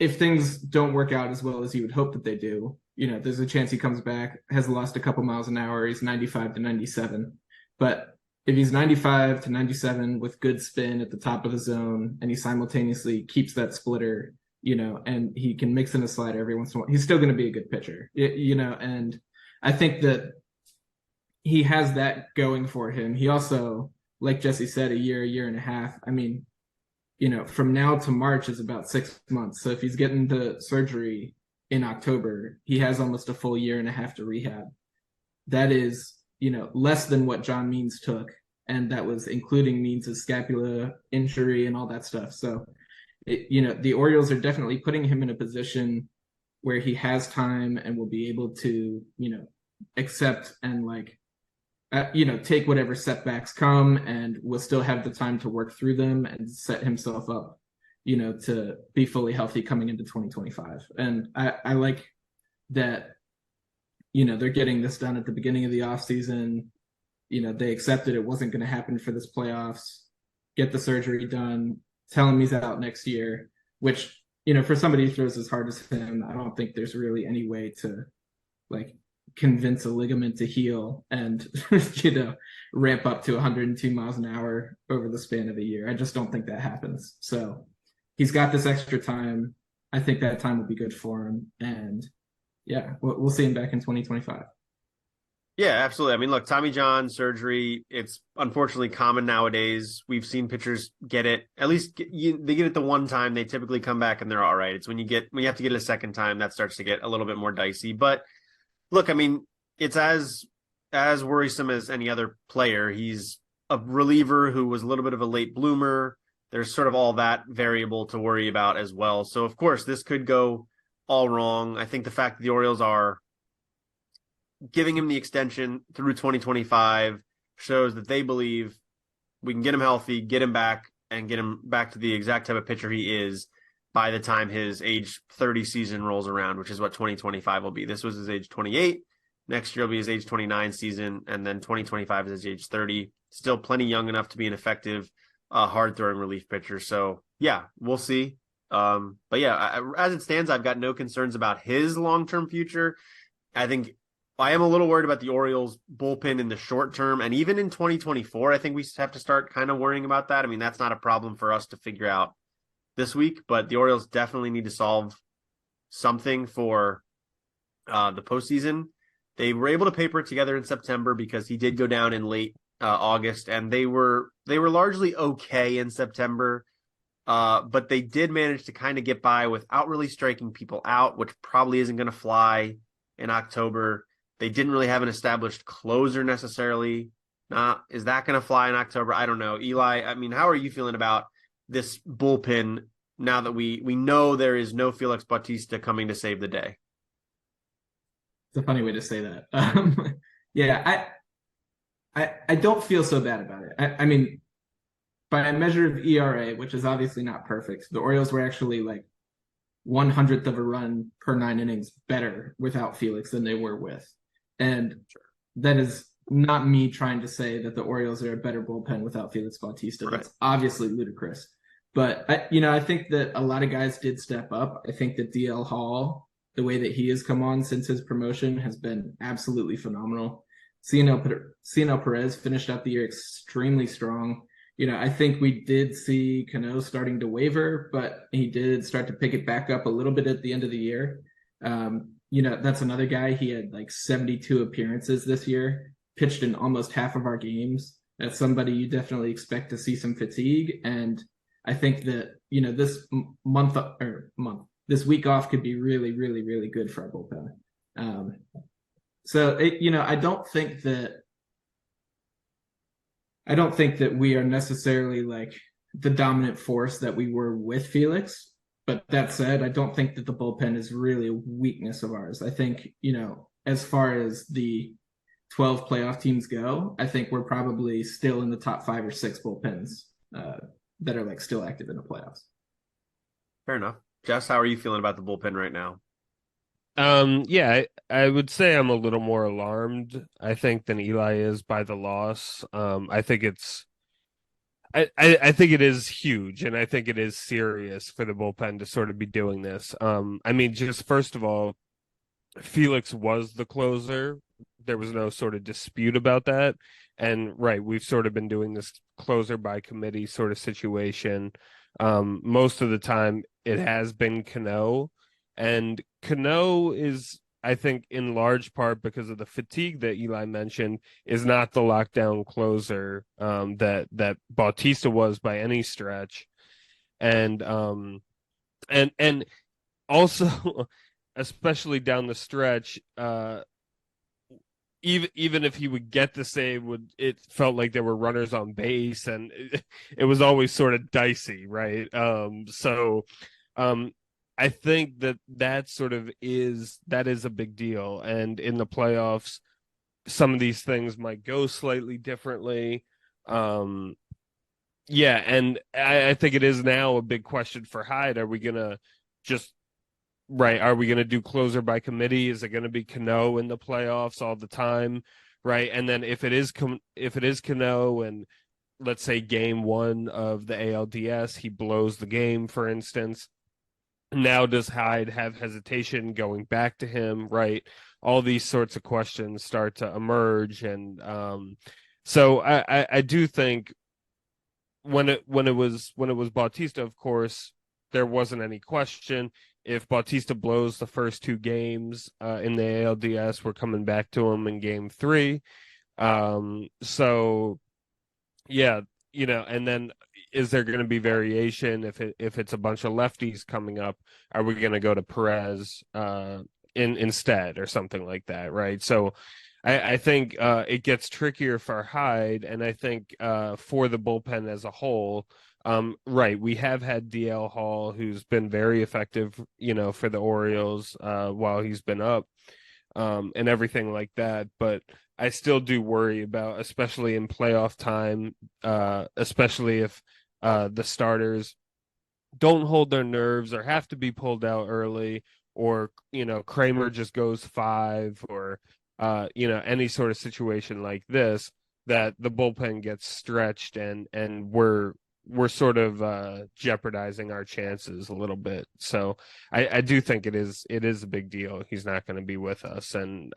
[SPEAKER 3] if things don't work out as well as you would hope that they do, there's a chance he comes back, has lost a couple miles an hour. He's 95 to 97. But if he's 95 to 97 with good spin at the top of the zone and he simultaneously keeps that splitter, and he can mix in a slider every once in a while, he's still going to be a good pitcher, and I think that he has that going for him. He also, like Jesse said, a year and a half. I mean, from now to March is about 6 months. So if he's getting the surgery in October, he has almost a full year and a half to rehab. That is, less than what John Means took. And that was including Means' scapula injury and all that stuff. So, the Orioles are definitely putting him in a position where he has time and will be able to, accept and take whatever setbacks come, and will still have the time to work through them and set himself up, to be fully healthy coming into 2025. And I like that, they're getting this done at the beginning of the offseason. They accepted it wasn't going to happen for this playoffs, get the surgery done, tell him he's out next year, which, for somebody who throws as hard as him, I don't think there's really any way to convince a ligament to heal and, ramp up to 102 miles an hour over the span of a year. I just don't think that happens. So he's got this extra time. I think that time will be good for him. And yeah, we'll see him back in 2025.
[SPEAKER 1] Yeah, absolutely. I mean, look, Tommy John surgery, it's unfortunately common nowadays. We've seen pitchers get it. At least they get it the one time. They typically come back and they're all right. It's when you have to get it a second time that starts to get a little bit more dicey. But look, I mean, it's as worrisome as any other player. He's a reliever who was a little bit of a late bloomer. There's sort of all that variable to worry about as well. So, of course, this could go all wrong. I think the fact that the Orioles are giving him the extension through 2025 shows that they believe we can get him healthy, get him back, and get him back to the exact type of pitcher he is by the time his age 30 season rolls around, which is what 2025 will be. This was his age 28. Next year will be his age 29 season, and then 2025 is his age 30. Still plenty young enough to be an effective, hard-throwing relief pitcher. So, yeah, we'll see. But, yeah, as it stands, I've got no concerns about his long-term future. I think I am a little worried about the Orioles bullpen in the short term, and even in 2024, I think we have to start kind of worrying about that. I mean, that's not a problem for us to figure out this week, but the Orioles definitely need to solve something for the postseason. They were able to paper it together in September because he did go down in late August, and they were largely okay in September, but they did manage to kind of get by without really striking people out, which probably isn't going to fly in October. They didn't really have an established closer necessarily. Is that going to fly in October? I don't know. Eli, I mean, how are you feeling about this bullpen now that we know there is no Félix Bautista coming to save the day?
[SPEAKER 3] It's a funny way to say that. Yeah, I don't feel so bad about it. I mean, by a measure of ERA, which is obviously not perfect, the Orioles were actually 1/100th of a run per 9 innings better without Félix than they were with. And that is not me trying to say that the Orioles are a better bullpen without Félix Bautista. Right. That's obviously ludicrous. But, I think that a lot of guys did step up. I think that DL Hall, the way that he has come on since his promotion, has been absolutely phenomenal. Cionel Perez finished out the year extremely strong. I think we did see Cano starting to waver, but he did start to pick it back up a little bit at the end of the year. That's another guy. He had 72 appearances this year, pitched in almost half of our games. That's somebody you definitely expect to see some fatigue. And I think that, this week off could be really, really, really good for our bullpen. I don't think that we are necessarily the dominant force that we were with Félix. But that said, I don't think that the bullpen is really a weakness of ours. I think, as far as the 12 playoff teams go, I think we're probably still in the top 5 or 6 bullpens that are still active in the playoffs.
[SPEAKER 1] Fair enough. Jess, how are you feeling about the bullpen right now?
[SPEAKER 2] Yeah, I would say I'm a little more alarmed, I think, than Eli is by the loss. I think it is huge, and I think it is serious for the bullpen to sort of be doing this. I mean, just first of all, Felix was the closer. There was no sort of dispute about that. And right, we've sort of been doing this closer by committee sort of situation. Most of the time it has been Cano. And Cano is, I think, in large part because of the fatigue that Eli mentioned, is not the lockdown closer that Bautista was by any stretch. And and also especially down the stretch, even if he would get the save, it felt like there were runners on base, and it was always sort of dicey, right? I think that sort of is a big deal, and in the playoffs, some of these things might go slightly differently. Yeah, and I think it is now a big question for Hyde. Are we gonna just Right. Are we going to do closer by committee? Is it going to be Cano in the playoffs all the time? Right. And then if it is Cano, and let's say game one of the ALDS, he blows the game, for instance. Now does Hyde have hesitation going back to him? Right. All these sorts of questions start to emerge. And so I do think when it was Bautista, of course, there wasn't any question. If Bautista blows the first two games in the ALDS, we're coming back to him in game three. So yeah, and then is there going to be variation if it's a bunch of lefties coming up? Are we going to go to Perez instead or something like that, right? So I think it gets trickier for Hyde, and I think for the bullpen as a whole. Right, we have had DL Hall, who's been very effective, for the Orioles while he's been up, and everything like that. But I still do worry about, especially in playoff time, especially if the starters don't hold their nerves or have to be pulled out early, or Kramer just goes five, or any sort of situation like this, that the bullpen gets stretched, and we're sort of jeopardizing our chances a little bit. So I do think it is a big deal. He's not going to be with us, and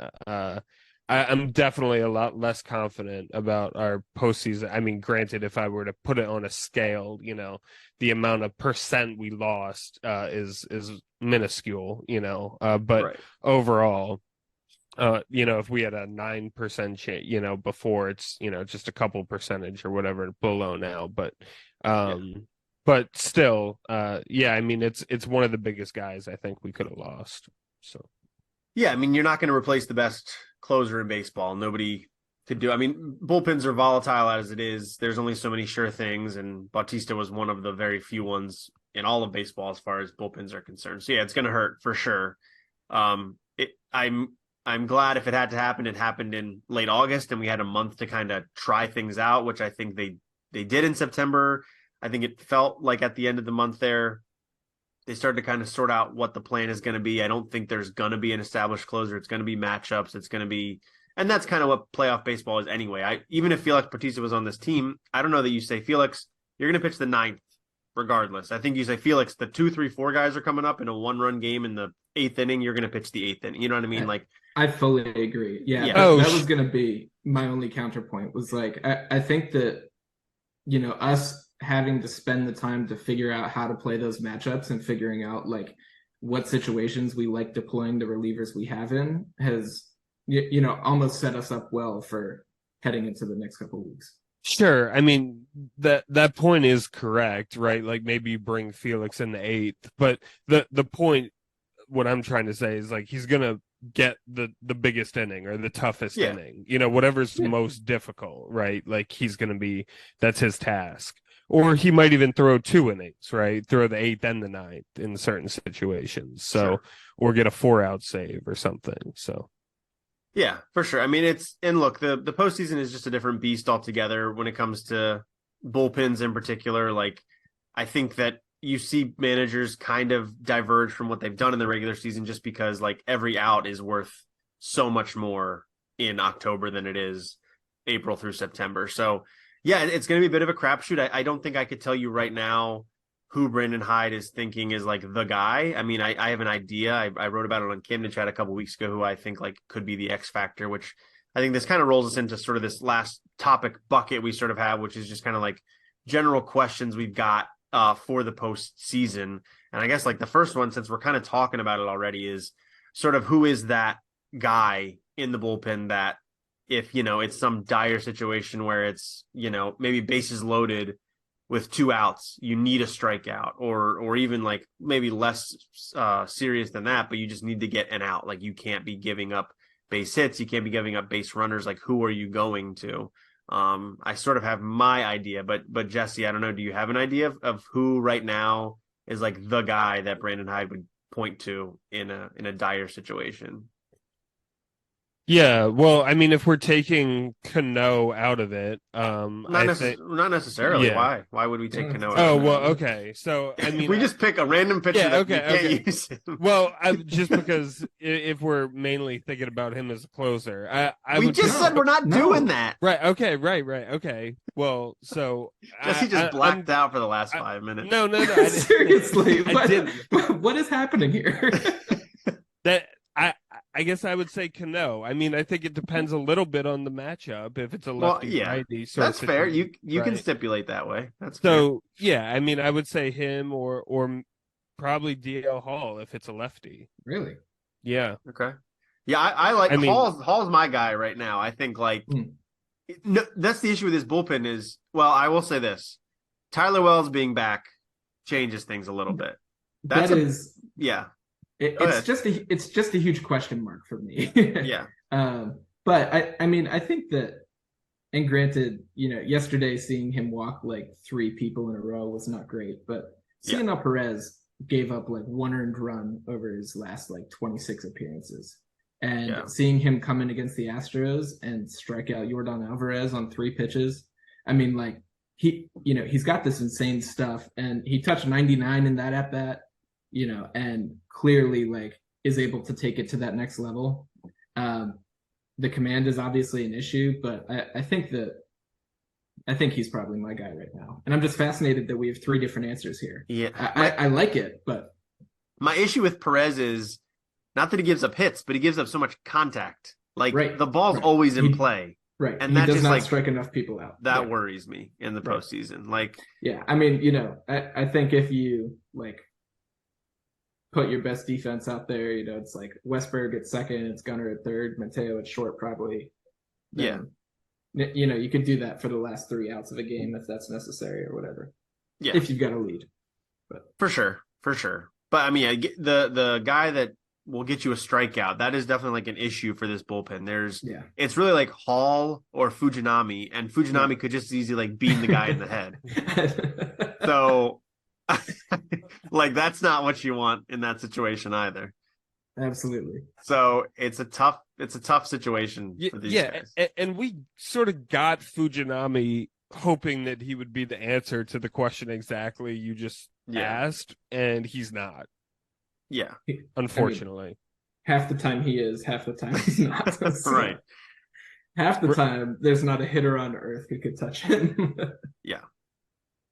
[SPEAKER 2] I'm definitely a lot less confident about our postseason. I mean, granted, if I were to put it on a scale, the amount of percent we lost is minuscule, but
[SPEAKER 1] Right.
[SPEAKER 2] overall, if we had a 9% chance, before, it's, just a couple percentage or whatever below now,
[SPEAKER 1] Yeah.
[SPEAKER 2] but still, yeah, I mean, it's one of the biggest guys I think we could have lost. So.
[SPEAKER 1] Yeah, I mean, you're not going to replace the best closer in baseball. Nobody could do. I mean, bullpens are volatile as it is. There's only so many sure things, and Bautista was one of the very few ones in all of baseball as far as bullpens are concerned. So yeah, it's going to hurt for sure. I'm glad if it had to happen, it happened in late August, and we had a month to kind of try things out, which I think they did in September. I think it felt like at the end of the month there, they started to kind of sort out what the plan is going to be. I don't think there's going to be an established closer. It's going to be matchups. It's going to be, and that's kind of what playoff baseball is anyway. Even if Felix Bautista was on this team, I don't know that you say, Felix, you're going to pitch the ninth regardless. I think you say, Felix, the 2, 3, 4 guys are coming up in a 1-run game in the 8th inning. You're going to pitch the 8th inning. You know what I mean? Like,
[SPEAKER 3] I fully agree. Yeah. That was going to be my only counterpoint, was like, I think that, us having to spend the time to figure out how to play those matchups and figuring out like what situations we like deploying the relievers we have in has, almost set us up well for heading into the next couple of weeks.
[SPEAKER 2] Sure. I mean, that point is correct, right? Like, maybe you bring Felix in the 8th, but the point, what I'm trying to say is, like, he's gonna get the biggest inning or the toughest inning, whatever's most difficult, right? Like, that's his task. Or he might even throw 2 innings, right? Throw the 8th and the 9th in certain situations. So,
[SPEAKER 1] sure.
[SPEAKER 2] Or get a 4-out save or something. So,
[SPEAKER 1] yeah, for sure. I mean, and look, the postseason is just a different beast altogether when it comes to bullpens in particular. Like, I think that, you see managers kind of diverge from what they've done in the regular season just because like every out is worth so much more in October than it is April through September. So yeah, it's going to be a bit of a crapshoot. I don't think I could tell you right now who Brandon Hyde is thinking is like the guy. I mean, I have an idea. I wrote about it on Camden Chat a couple weeks ago, who I think like could be the X factor, which I think this kind of rolls us into sort of this last topic bucket we sort of have, which is just kind of like general questions we've got for the postseason. And I guess like the first one, since we're kind of talking about it already, is sort of who is that guy in the bullpen that if, it's some dire situation where it's, maybe bases loaded with 2 outs, you need a strikeout, or even like maybe less serious than that, but you just need to get an out. Like you can't be giving up base hits, you can't be giving up base runners. Like who are you going to? I sort of have my idea, but Jesse, I don't know. Do you have an idea of who right now is like the guy that Brandon Hyde would point to in a dire situation?
[SPEAKER 2] Yeah, well, I mean, if we're taking Cano out of it,
[SPEAKER 1] not necessarily.
[SPEAKER 2] Yeah.
[SPEAKER 1] Why would we take Cano out?
[SPEAKER 2] Oh, well, okay. So I mean,
[SPEAKER 1] we just pick a random pitcher that you can't use him.
[SPEAKER 2] Well, just because if we're mainly thinking about him as a closer,
[SPEAKER 1] we just said we're not doing that.
[SPEAKER 2] Right. Okay. Right. Okay. Well, so
[SPEAKER 1] Jesse just blacked out for the last 5 minutes.
[SPEAKER 2] No.
[SPEAKER 3] Seriously,
[SPEAKER 2] I didn't.
[SPEAKER 3] What is happening here?
[SPEAKER 2] I guess I would say Cano. I mean, I think it depends a little bit on the matchup. If it's a lefty righty,
[SPEAKER 1] that's fair. You can stipulate that way. That's
[SPEAKER 2] so fair. Yeah. I mean, I would say him or probably DL Hall if it's a lefty.
[SPEAKER 3] Really?
[SPEAKER 2] Yeah.
[SPEAKER 1] Okay. Yeah, I like Hall's my guy right now. I think like no, that's the issue with this bullpen is, well, I will say this: Tyler Wells being back changes things a little bit. Yeah.
[SPEAKER 3] It's just a huge question mark for me.
[SPEAKER 1] Yeah.
[SPEAKER 3] But I mean, I think that, and granted, yesterday seeing him walk like 3 people in a row was not great, but seeing how Perez gave up like 1 earned run over his last like 26 appearances, and seeing him come in against the Astros and strike out Yordan Alvarez on 3 pitches. I mean, like he's got this insane stuff, and he touched 99 in that at bat. And clearly like is able to take it to that next level. The command is obviously an issue, but I think he's probably my guy right now. And I'm just fascinated that we have 3 different answers here.
[SPEAKER 1] Yeah.
[SPEAKER 3] I like it, but
[SPEAKER 1] my issue with Perez is not that he gives up hits, but he gives up so much contact. Like the ball's always in play.
[SPEAKER 3] Right.
[SPEAKER 1] And that
[SPEAKER 3] does
[SPEAKER 1] just
[SPEAKER 3] not
[SPEAKER 1] like
[SPEAKER 3] strike enough people out.
[SPEAKER 1] That worries me in the postseason. Like,
[SPEAKER 3] yeah, I mean, I think if you like put your best defense out there, it's like Westberg at second, it's Gunnar at third, Mateo at short, probably. Then, you could do that for the last 3 outs of a game if that's necessary or whatever. Yeah, if you've got a lead.
[SPEAKER 1] But for sure. But I mean, the guy that will get you a strikeout, that is definitely like an issue for this bullpen. It's really like Hall or Fujinami, and Fujinami could just as easily like beam the guy in the head. So. Like that's not what you want in that situation either.
[SPEAKER 3] Absolutely.
[SPEAKER 1] So it's a tough situation for these guys.
[SPEAKER 2] And we sort of got Fujinami hoping that he would be the answer to the question exactly you just asked, and he's not.
[SPEAKER 1] Yeah.
[SPEAKER 2] Unfortunately.
[SPEAKER 3] I mean, half the time he is, half the time he's not. So
[SPEAKER 1] right.
[SPEAKER 3] Half the time there's not a hitter on earth who could touch him.
[SPEAKER 1] Yeah.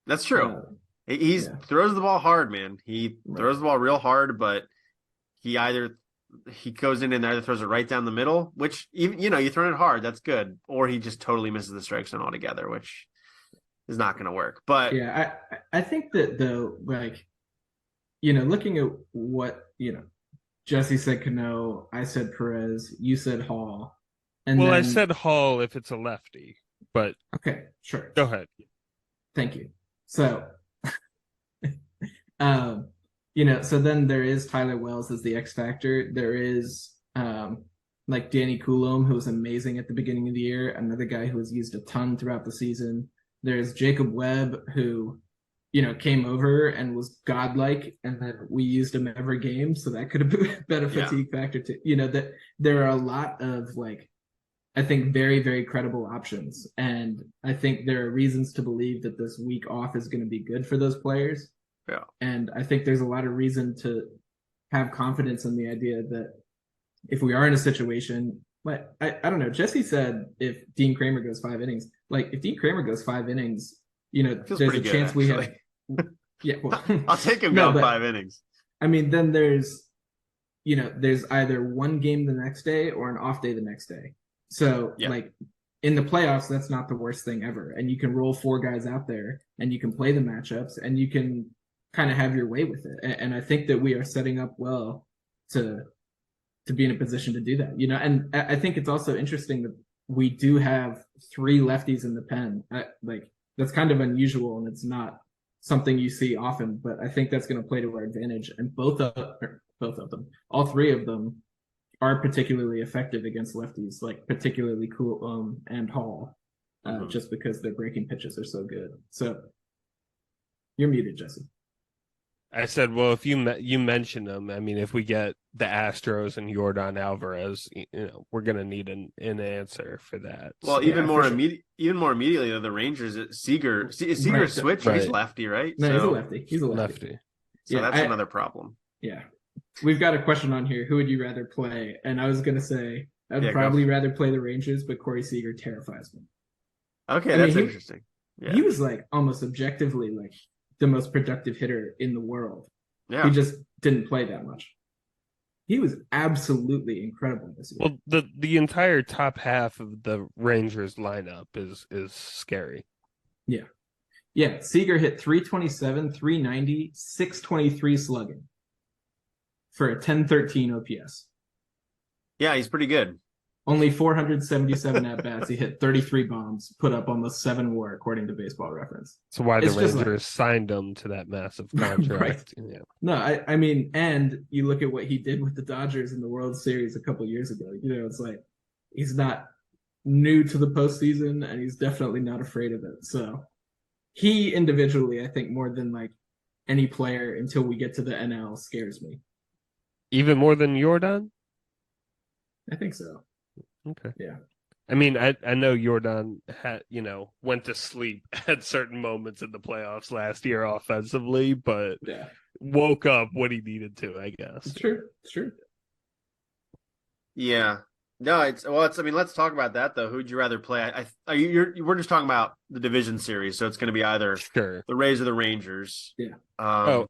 [SPEAKER 1] That's true. He throws the ball hard, man. He throws the ball real hard, but he goes in and either throws it right down the middle, which even you throw it hard, that's good, or he just totally misses the strike zone altogether, which is not going to work. But
[SPEAKER 3] yeah, I think that though, like looking at what Jesse said Cano, I said Perez, you said Hall, and
[SPEAKER 2] I said Hall if it's a lefty, but
[SPEAKER 3] okay, sure,
[SPEAKER 2] go ahead.
[SPEAKER 3] Thank you. So. So then there is Tyler Wells as the X factor. There is like Danny Coulomb, who was amazing at the beginning of the year, another guy who was used a ton throughout the season. There's Jacob Webb, who came over and was godlike, and then we used him every game, so that could have been a fatigue factor too. That there are a lot of like, I think very, very credible options, and I think there are reasons to believe that this week off is going to be good for those players.
[SPEAKER 1] Yeah.
[SPEAKER 3] And I think there's a lot of reason to have confidence in the idea that if we are in a situation, like I don't know, Jesse said if Dean Kramer goes 5 innings, like if Dean Kramer goes 5 innings,
[SPEAKER 1] Feels
[SPEAKER 3] there's
[SPEAKER 1] pretty
[SPEAKER 3] a
[SPEAKER 1] good,
[SPEAKER 3] chance we
[SPEAKER 1] actually.
[SPEAKER 3] have. Yeah, well,
[SPEAKER 1] I'll take him
[SPEAKER 3] no,
[SPEAKER 1] going
[SPEAKER 3] but
[SPEAKER 1] 5 innings.
[SPEAKER 3] I mean, then there's either one game the next day or an off day the next day. So
[SPEAKER 1] Yeah.
[SPEAKER 3] like in the playoffs, that's not the worst thing ever. And you can roll 4 guys out there and you can play the matchups and you can kind of have your way with it. And I think that we are setting up well to be in a position to do that, and I think it's also interesting that we do have 3 lefties in the pen. Like that's kind of unusual and it's not something you see often, but I think that's going to play to our advantage. And both of them, all 3 of them are particularly effective against lefties, like particularly Cool and Hall, just because their breaking pitches are so good. So you're muted, Jesse.
[SPEAKER 2] I said, well, if you mentioned them, I mean, if we get the Astros and Yordan Alvarez, we're gonna need an answer for that.
[SPEAKER 1] Well,
[SPEAKER 2] So,
[SPEAKER 1] even more immediately, the Rangers, Seager
[SPEAKER 3] Right.
[SPEAKER 1] switch.
[SPEAKER 2] Right.
[SPEAKER 1] He's lefty, right?
[SPEAKER 3] No,
[SPEAKER 1] so,
[SPEAKER 3] he's a lefty. He's a lefty.
[SPEAKER 1] So
[SPEAKER 3] Yeah,
[SPEAKER 1] that's another problem.
[SPEAKER 3] Yeah. We've got a question on here. Who would you rather play? And I was going to say, I'd
[SPEAKER 1] Yeah,
[SPEAKER 3] probably rather play the Rangers, but Corey Seager terrifies me.
[SPEAKER 1] Okay,
[SPEAKER 3] I
[SPEAKER 1] that's
[SPEAKER 3] mean,
[SPEAKER 1] interesting.
[SPEAKER 3] He was like almost objectively like the most productive hitter in the world.
[SPEAKER 1] Yeah.
[SPEAKER 3] He just didn't play that much. He was absolutely incredible this year.
[SPEAKER 2] Well, the entire top half of the Rangers lineup is scary.
[SPEAKER 3] Yeah. Yeah. Seager hit 327, 390, 623 slugging for a 1013 OPS.
[SPEAKER 1] Yeah, he's pretty good.
[SPEAKER 3] Only 477 at bats. He hit 33 bombs, put up almost 7 WAR, according to Baseball Reference.
[SPEAKER 2] That's why the
[SPEAKER 3] It's just
[SPEAKER 2] Rangers signed him to that massive contract.
[SPEAKER 3] Right.
[SPEAKER 2] Yeah.
[SPEAKER 3] No, I mean, and you look at what he did with the Dodgers in the World Series a couple years ago. It's like he's not new to the postseason, and he's definitely not afraid of it. So he individually, I think, more than like any player until we get to the NL, scares me.
[SPEAKER 2] Even more than Yordan?
[SPEAKER 3] I think so.
[SPEAKER 2] Okay.
[SPEAKER 3] Yeah.
[SPEAKER 2] I mean, I know Yordan had, went to sleep at certain moments in the playoffs last year offensively, but
[SPEAKER 3] Yeah.
[SPEAKER 2] woke up when he needed to, I guess.
[SPEAKER 3] It's true. It's true.
[SPEAKER 1] Yeah. No, I mean, let's talk about that though. Who'd you rather play? We're just talking about the division series, so it's going to be either
[SPEAKER 2] Sure.
[SPEAKER 1] the Rays or the Rangers.
[SPEAKER 3] Yeah.
[SPEAKER 2] I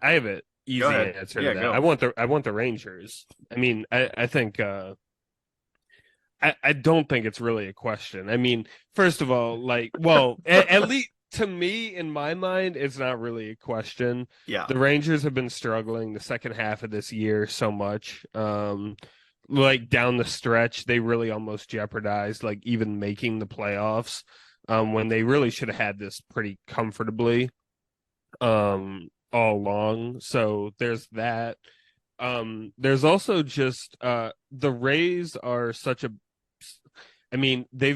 [SPEAKER 2] have an easy answer to that.
[SPEAKER 1] Go.
[SPEAKER 2] I want the Rangers. I mean, I think I don't think it's really a question. I mean, first of all, at least to me, in my mind, it's not really a question.
[SPEAKER 1] Yeah.
[SPEAKER 2] The Rangers have been struggling the second half of this year so much. Like down the stretch, they really almost jeopardized like even making the playoffs when they really should have had this pretty comfortably all along. So there's that. There's also just the Rays are such a I mean, they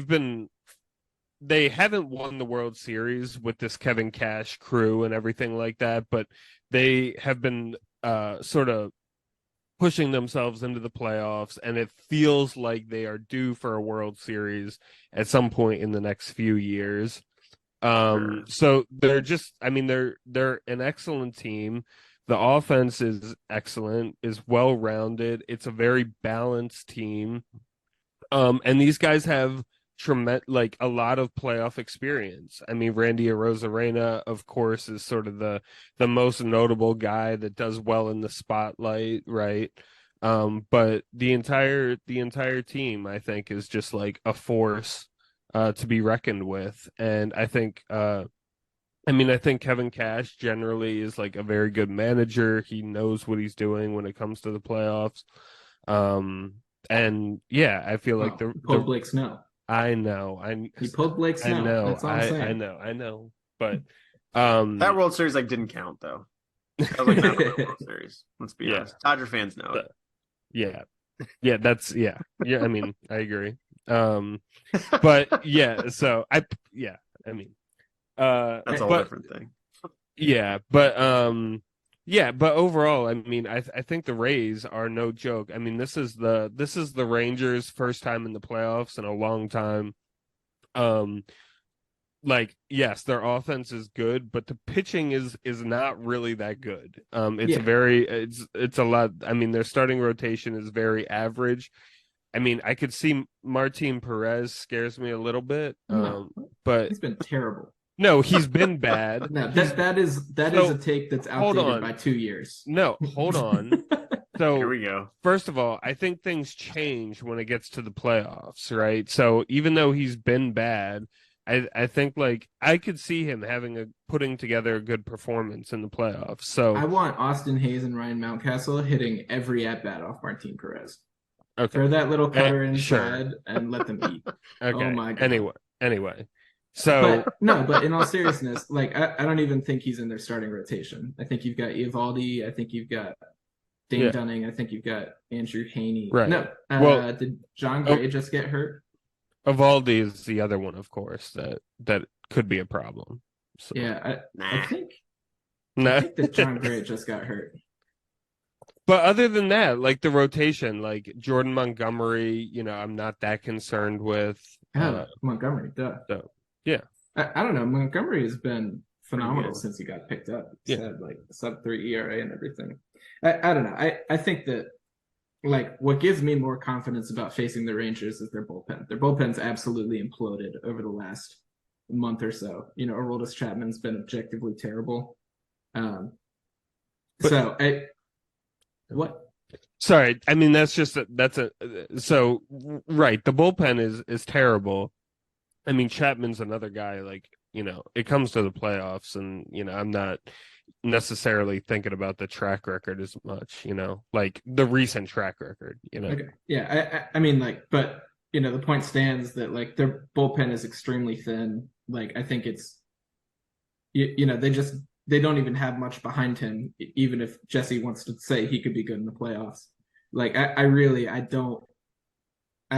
[SPEAKER 2] haven't won the World Series with this Kevin Cash crew and everything like that, but they have been sort of pushing themselves into the playoffs, and it feels like they are due for a World Series at some point in the next few years. So they're just, I mean, they're an excellent team. The offense is excellent, is well-rounded. It's a very balanced team. And these guys have a lot of playoff experience. I mean, Randy Arozarena, of course, is sort of the most notable guy that does well in the spotlight, right? But the entire team, I think, is just like a force to be reckoned with. And I think I think Kevin Cash generally is like a very good manager. He knows what he's doing when it comes to the playoffs. And yeah, I feel like
[SPEAKER 3] Blake Snell.
[SPEAKER 2] I know.
[SPEAKER 3] He pulled Blake Snell.
[SPEAKER 2] I know.
[SPEAKER 3] That's all I'm saying.
[SPEAKER 2] I know. But
[SPEAKER 1] that World Series didn't count though. That was not a World Series. Let's be honest. Dodger fans know it.
[SPEAKER 2] Yeah. Yeah, I mean, I agree. But yeah, so I mean
[SPEAKER 1] that's a whole different thing.
[SPEAKER 2] Yeah, but overall, I mean, I think the Rays are no joke. I mean, this is the Rangers' first time in the playoffs in a long time. like, yes, their offense is good, but the pitching is not really that good. It's
[SPEAKER 3] Yeah.
[SPEAKER 2] it's a lot. I mean, their starting rotation is very average. I mean, I could see Martin Perez scares me a little bit.
[SPEAKER 3] No,
[SPEAKER 2] But
[SPEAKER 3] he's been terrible.
[SPEAKER 2] no, he's been bad.
[SPEAKER 3] No,
[SPEAKER 2] He's
[SPEAKER 3] that is
[SPEAKER 2] so
[SPEAKER 3] a take that's
[SPEAKER 2] hold
[SPEAKER 3] outdated
[SPEAKER 2] on.
[SPEAKER 3] by 2 years.
[SPEAKER 2] No, hold on. So
[SPEAKER 1] Here we go.
[SPEAKER 2] first of all, I think things change when it gets to the playoffs, right? So even though he's been bad, I think like I could see him putting together a good performance in the playoffs. So
[SPEAKER 3] I want Austin Hayes and Ryan Mountcastle hitting every at bat off Martin Perez.
[SPEAKER 2] okay,
[SPEAKER 3] Throw that little cutter inside
[SPEAKER 2] sure.
[SPEAKER 3] and let them eat.
[SPEAKER 2] Okay.
[SPEAKER 3] Oh my God.
[SPEAKER 2] Anyway. So
[SPEAKER 3] but in all seriousness, like I don't even think he's in their starting rotation. I think you've got Eovaldi. I think you've got Dane Dunning. I think you've got Andrew Haney.
[SPEAKER 2] Right.
[SPEAKER 3] No,
[SPEAKER 2] well,
[SPEAKER 3] did John Gray just get hurt?
[SPEAKER 2] Evaldi is the other one, of course, that could be a problem. So.
[SPEAKER 3] Yeah, I think that John Gray just got hurt.
[SPEAKER 2] But other than that, like the rotation, like Jordan Montgomery, I'm not that concerned with.
[SPEAKER 3] Montgomery, duh.
[SPEAKER 2] So, yeah.
[SPEAKER 3] I don't know. Montgomery has been phenomenal since he got picked up. He's had like sub-3 ERA and everything. I don't know. I think that like what gives me more confidence about facing the Rangers is their bullpen. Their bullpen's absolutely imploded over the last month or so. Aroldis Chapman's been objectively terrible. What?
[SPEAKER 2] Sorry, I mean so right. The bullpen is terrible. I mean Chapman's another guy. Like it comes to the playoffs, and I'm not necessarily thinking about the track record as much. Like the recent track record.
[SPEAKER 3] Okay, yeah. I mean but the point stands that like their bullpen is extremely thin. Like I think it's they don't even have much behind him, even if Jesse wants to say he could be good in the playoffs. Like, I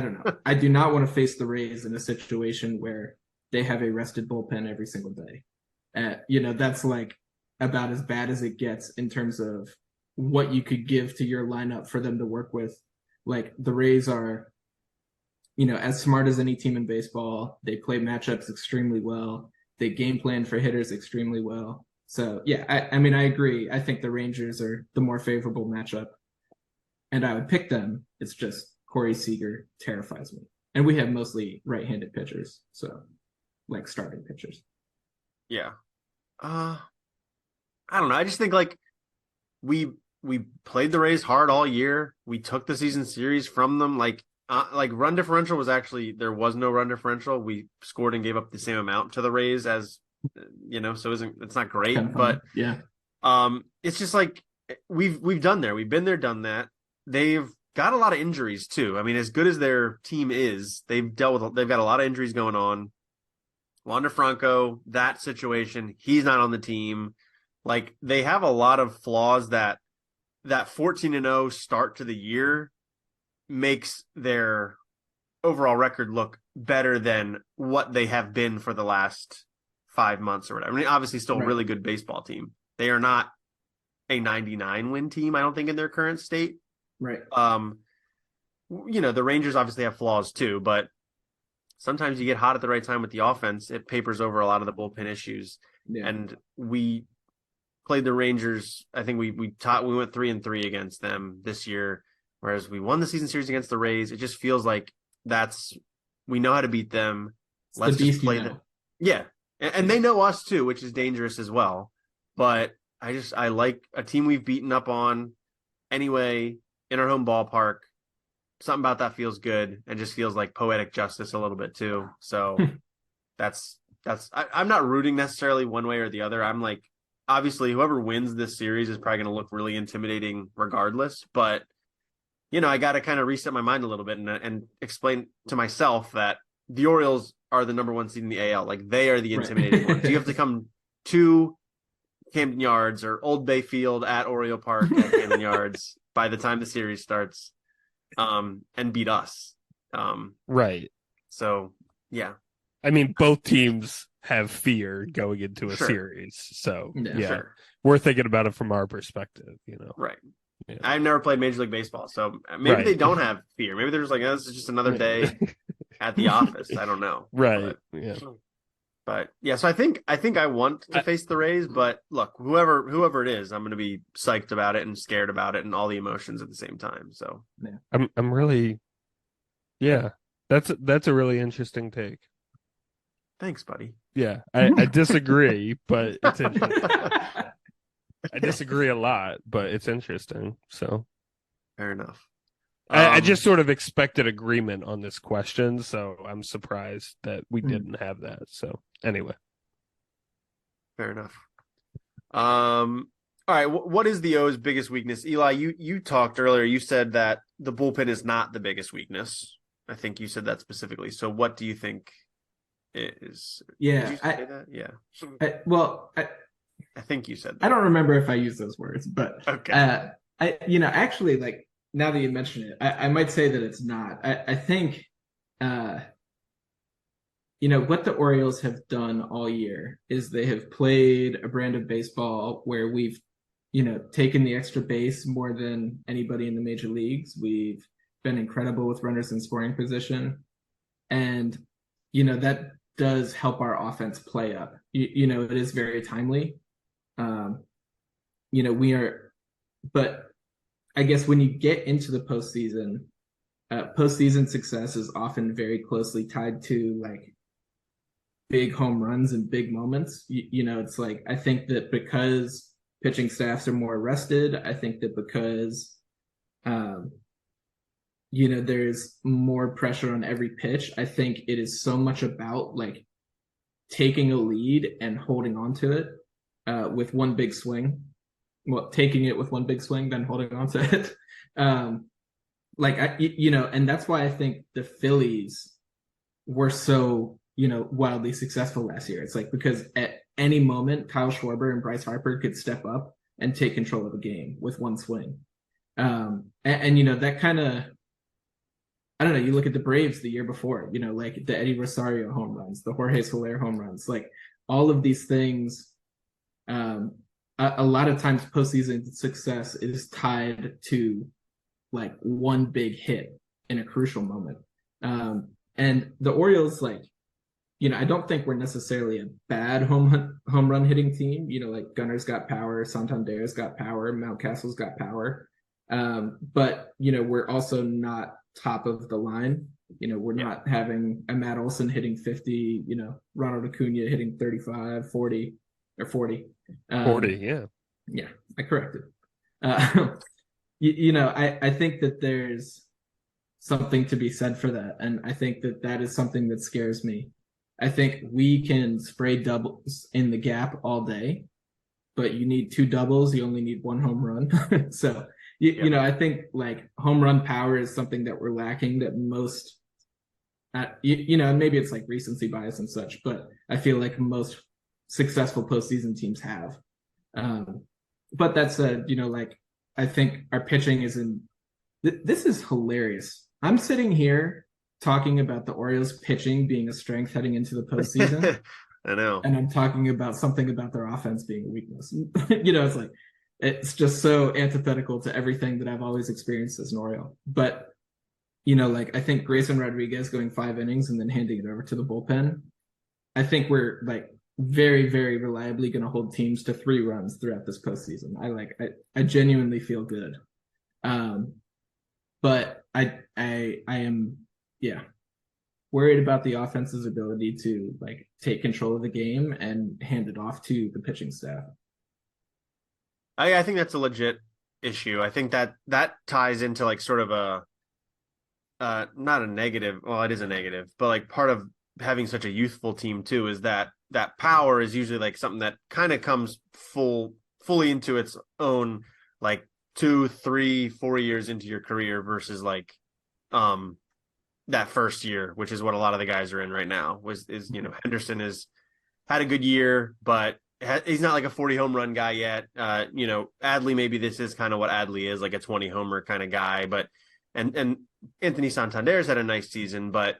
[SPEAKER 3] don't know. I do not want to face the Rays in a situation where they have a rested bullpen every single day. That's like about as bad as it gets in terms of what you could give to your lineup for them to work with. Like, the Rays are, as smart as any team in baseball. They play matchups extremely well. They game plan for hitters extremely well. So, yeah, I mean, I agree. I think the Rangers are the more favorable matchup, and I would pick them. It's just Corey Seager terrifies me. And we have mostly right-handed pitchers, so, like, starting pitchers.
[SPEAKER 1] Yeah. I don't know. I just think, like, we played the Rays hard all year. We took the season series from them. Like run differential was actually – there was no run differential. We scored and gave up the same amount to the Rays as – so it's not great, but
[SPEAKER 3] yeah.
[SPEAKER 1] It's just like we've done there. We've been there, done that. They've got a lot of injuries too. I mean, as good as their team is, they've got a lot of injuries going on. Wander Franco, that situation, he's not on the team. Like they have a lot of flaws that 14-0 start to the year makes their overall record look better than what they have been for the last 5 months or whatever. I mean, obviously still a really good baseball team. They are not a 99 win team, I don't think, in their current state.
[SPEAKER 3] Right.
[SPEAKER 1] The Rangers obviously have flaws too, but sometimes you get hot at the right time with the offense. It papers over a lot of the bullpen issues. Yeah. And we played the Rangers. I think we went 3-3 against them this year, whereas we won the season series against the Rays. It just feels like we know how to beat them. Let's just play them. Yeah. And they know us too, which is dangerous as well. But I like a team we've beaten up on anyway in our home ballpark. Something about that feels good and just feels like poetic justice a little bit too. So I'm not rooting necessarily one way or the other. I'm like, obviously whoever wins this series is probably going to look really intimidating regardless. But, I got to kind of reset my mind a little bit and explain to myself that the Orioles are the number one seed in the AL. Like they are the intimidating ones. You have to come to Camden Yards or Old Bay Field at Oriole Park at Camden Yards by the time the series starts, and beat us.
[SPEAKER 2] Right.
[SPEAKER 1] So, yeah.
[SPEAKER 2] I mean, both teams have fear going into a series. So,
[SPEAKER 3] Sure.
[SPEAKER 2] We're thinking about it from our perspective,
[SPEAKER 1] Right.
[SPEAKER 2] Yeah.
[SPEAKER 1] I've never played Major League Baseball, so maybe they don't have fear. Maybe they're just like, this is just another day at the office. I don't know.
[SPEAKER 2] Right.
[SPEAKER 1] But But yeah, so I think I want to face the Rays, but look, whoever it is, I'm going to be psyched about it and scared about it and all the emotions at the same time. So
[SPEAKER 2] I'm really, yeah, that's a really interesting take.
[SPEAKER 1] thanks, buddy.
[SPEAKER 2] Yeah, I disagree, but it's interesting. I disagree a lot, but it's interesting. So
[SPEAKER 1] Fair enough.
[SPEAKER 2] I just sort of expected agreement on this question, so I'm surprised that we didn't have that. So anyway,
[SPEAKER 1] fair enough. All right. What is the O's biggest weakness? Eli, you talked earlier. You said that the bullpen is not the biggest weakness. I think you said that specifically. So what do you think is?
[SPEAKER 3] Yeah.
[SPEAKER 1] Did you say that? Yeah. I think you said that.
[SPEAKER 3] I don't remember if I used those words, but
[SPEAKER 1] okay.
[SPEAKER 3] Actually, like now that you mention it, I might say that it's not. I think, what the Orioles have done all year is they have played a brand of baseball where we've, taken the extra base more than anybody in the major leagues. We've been incredible with runners in scoring position. And, that does help our offense play up. It is very timely. We are, but I guess when you get into the postseason success is often very closely tied to like big home runs and big moments. It's like, I think that because pitching staffs are more rested, I think that because, there's more pressure on every pitch. I think it is so much about like taking a lead and holding on to it with one big swing. Well, taking it with one big swing, then holding on to it. And that's why I think the Phillies were so, wildly successful last year. It's like, because at any moment, Kyle Schwarber and Bryce Harper could step up and take control of a game with one swing. That kind of, I don't know, you look at the Braves the year before, like the Eddie Rosario home runs, the Jorge Soler home runs, like all of these things. A lot of times postseason success is tied to like one big hit in a crucial moment. And the Orioles, like, I don't think we're necessarily a bad home run hitting team. Like Gunner's got power, Santander's got power, Mountcastle's got power. But we're also not top of the line. We're not having a Matt Olson hitting 50, Ronald Acuna hitting 35, 40 or 40.
[SPEAKER 2] 40, yeah.
[SPEAKER 3] Yeah, I corrected. I think that there's something to be said for that. And I think that is something that scares me. I think we can spray doubles in the gap all day, but you need two doubles. You only need one home run. So, I think like home run power is something that we're lacking that most, and maybe it's like recency bias and such, but I feel like most successful postseason teams have. But that said, I think our pitching is this is hilarious. I'm sitting here talking about the Orioles pitching being a strength heading into the postseason.
[SPEAKER 1] I know.
[SPEAKER 3] And I'm talking about something about their offense being a weakness. It's like, it's just so antithetical to everything that I've always experienced as an Oriole. But, I think Grayson Rodriguez going 5 innings and then handing it over to the bullpen, I think we're like very, very reliably going to hold teams to 3 runs throughout this postseason. I genuinely feel good. But I am, worried about the offense's ability to like take control of the game and hand it off to the pitching staff.
[SPEAKER 1] I think that's a legit issue. I think that ties into like sort of a not a negative. Well, it is a negative, but like part of having such a youthful team too is that power is usually like something that kind of comes fully into its own like 2, 3, 4 years into your career versus like that first year, which is what a lot of the guys are in right now. Henderson has had a good year, but he's not like a 40 home run guy yet. Adley, maybe this is kind of what Adley is, like a 20 homer kind of guy, but and Anthony Santander's had a nice season, but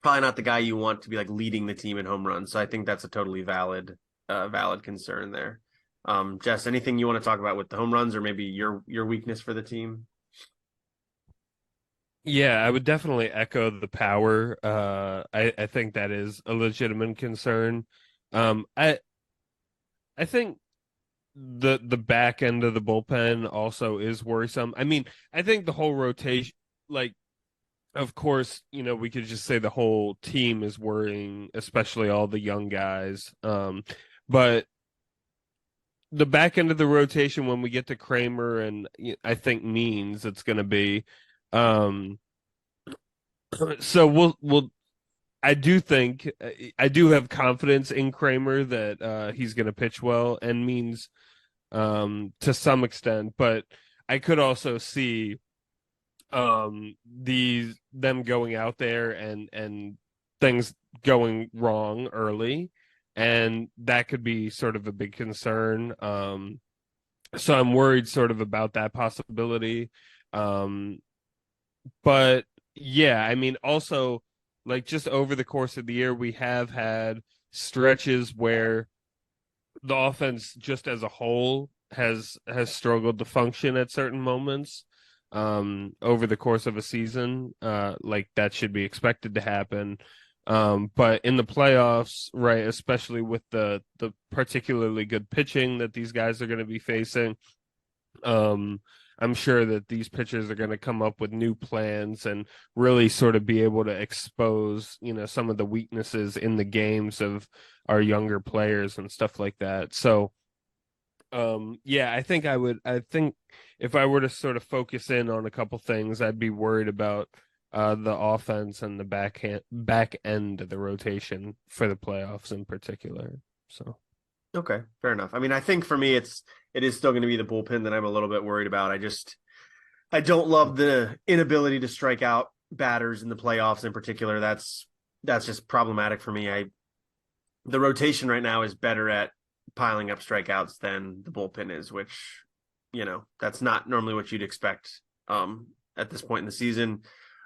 [SPEAKER 1] probably not the guy you want to be like leading the team in home runs. So I think that's a totally valid concern there. Jess, anything you want to talk about with the home runs or maybe your weakness for the team?
[SPEAKER 2] Yeah, I would definitely echo the power. I think that is a legitimate concern. I think the back end of the bullpen also is worrisome. I mean, I think the whole rotation, like, of course, we could just say the whole team is worrying, especially all the young guys. But the back end of the rotation when we get to Kramer and I think Means, it's going to be. Um, so we'll I do think I do have confidence in Kramer that he's going to pitch well and Means to some extent, but I could also see them going out there and things going wrong early, and that could be sort of a big concern. So I'm worried sort of about that possibility. Um, but yeah, I mean, also, like, just over the course of the year, we have had stretches where the offense just as a whole has struggled to function at certain moments over the course of a season. Like, that should be expected to happen. But in the playoffs, right, especially with the particularly good pitching that these guys are going to be facing, um, I'm sure that these pitchers are going to come up with new plans and really sort of be able to expose, some of the weaknesses in the games of our younger players and stuff like that. So, yeah, I think if I were to sort of focus in on a couple things, I'd be worried about the offense and the back end of the rotation for the playoffs in particular. So.
[SPEAKER 1] Okay, fair enough. I mean, I think for me, it is still going to be the bullpen that I'm a little bit worried about. I don't love the inability to strike out batters in the playoffs in particular. That's just problematic for me. The rotation right now is better at piling up strikeouts than the bullpen is, which, that's not normally what you'd expect at this point in the season.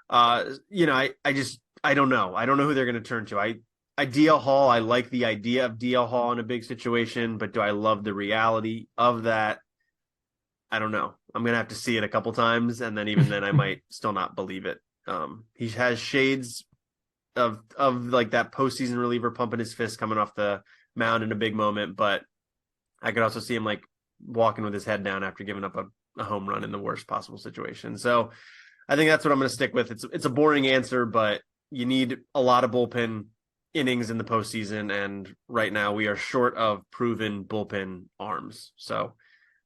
[SPEAKER 1] I don't know. I don't know who they're going to turn to. I DL Hall. I like the idea of DL Hall in a big situation, but do I love the reality of that? I don't know. I'm gonna have to see it a couple times, and then even then, I might still not believe it. He has shades of like that postseason reliever pumping his fist coming off the mound in a big moment, but I could also see him like walking with his head down after giving up a home run in the worst possible situation. So I think that's what I'm going to stick with. It's a boring answer, but you need a lot of bullpen innings in the postseason, and right now we are short of proven bullpen arms. So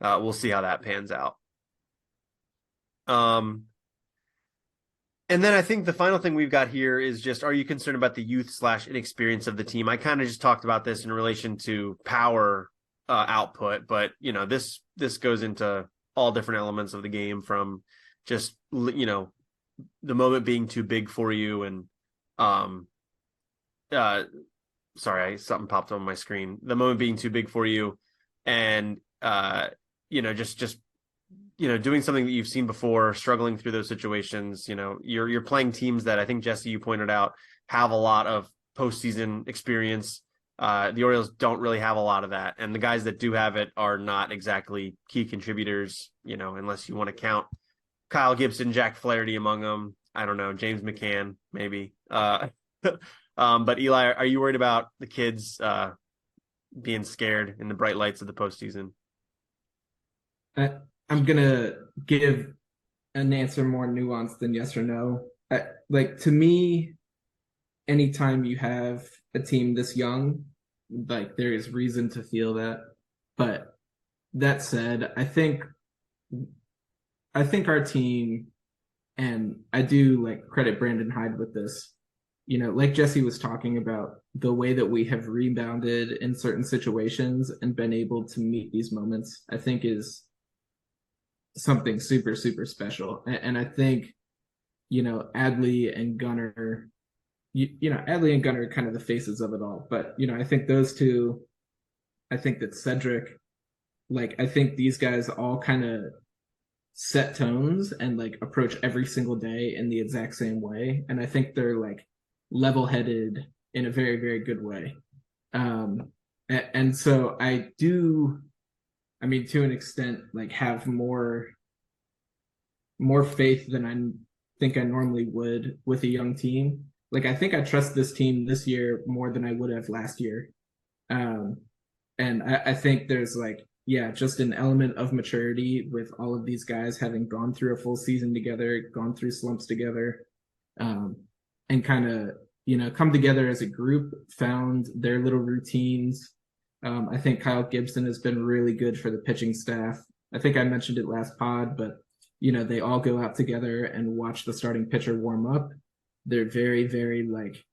[SPEAKER 1] we'll see how that pans out. And then I think the final thing we've got here is just, are you concerned about the youth/inexperience of the team? I kind of just talked about this in relation to power output, but this goes into all different elements of the game, from just the moment being too big for you, and sorry, something popped on my screen. The moment being too big for you, and just doing something that you've seen before, struggling through those situations. You're playing teams that I think, Jesse, you pointed out, have a lot of postseason experience. The Orioles don't really have a lot of that, and the guys that do have it are not exactly key contributors. Unless you want to count Kyle Gibson, Jack Flaherty among them. I don't know, James McCann maybe. But Eli, are you worried about the kids being scared in the bright lights of the postseason?
[SPEAKER 3] I'm gonna give an answer more nuanced than yes or no. To me, anytime you have a team this young, like, there is reason to feel that. But that said, I think our team, and I do like credit Brandon Hyde with this, like Jesse was talking about, the way that we have rebounded in certain situations and been able to meet these moments, I think is something super, super special. And I think, Adley and Gunnar, Adley and Gunnar are kind of the faces of it all. But, I think those two, I think that Cedric, I think these guys all kind of set tones and like approach every single day in the exact same way. And I think they're like level-headed in a very, very good way. And so I do, I mean, to an extent, like, have more faith than I'm think I normally would with a young team. Like, I think I trust this team this year more than I would have last year. Um, and I think there's like, yeah, just an element of maturity with all of these guys having gone through a full season together, gone through slumps together, and kind of, come together as a group, found their little routines. I think Kyle Gibson has been really good for the pitching staff. I think I mentioned it last pod, but they all go out together and watch the starting pitcher warm up. They're very, very like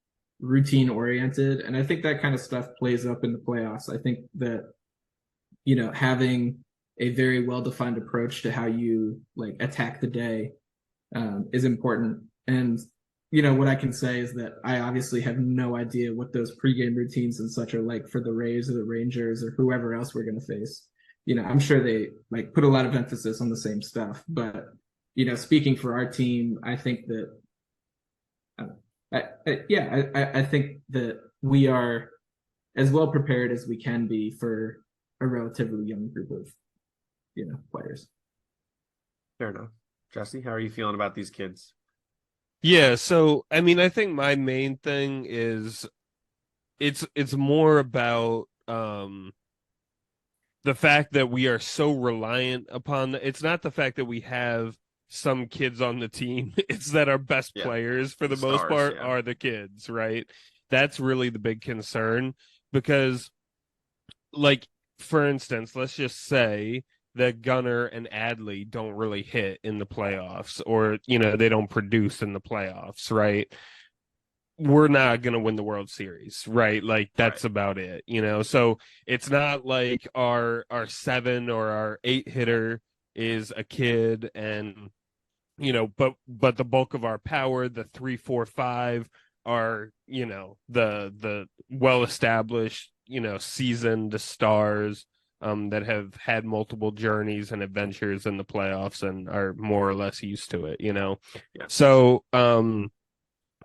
[SPEAKER 3] routine oriented. And I think that kind of stuff plays up in the playoffs. I think that, having a very well-defined approach to how you like attack the day is important. And, what I can say is that I obviously have no idea what those pregame routines and such are like for the Rays or the Rangers or whoever else we're going to face. I'm sure they like put a lot of emphasis on the same stuff, but, speaking for our team, I think that, I think that we are as well prepared as we can be for a relatively young group of, players.
[SPEAKER 1] Fair enough. Jesse, how are you feeling about these kids?
[SPEAKER 2] Yeah, so I mean, I think my main thing is it's more about the fact that we are so reliant upon it's not the fact that we have some kids on the team, it's that our best players for the most part are the kids, right? That's really the big concern because, like, for instance, let's just say that Gunnar and Adley don't really hit in the playoffs or, they don't produce in the playoffs, right? We're not going to win the World Series, right? Like, that's about it, So it's not like our 7 or our 8 hitter is a kid and, but the bulk of our power, the 3, 4, 5 are, the well-established, seasoned stars that have had multiple journeys and adventures in the playoffs and are more or less used to it, Yeah. So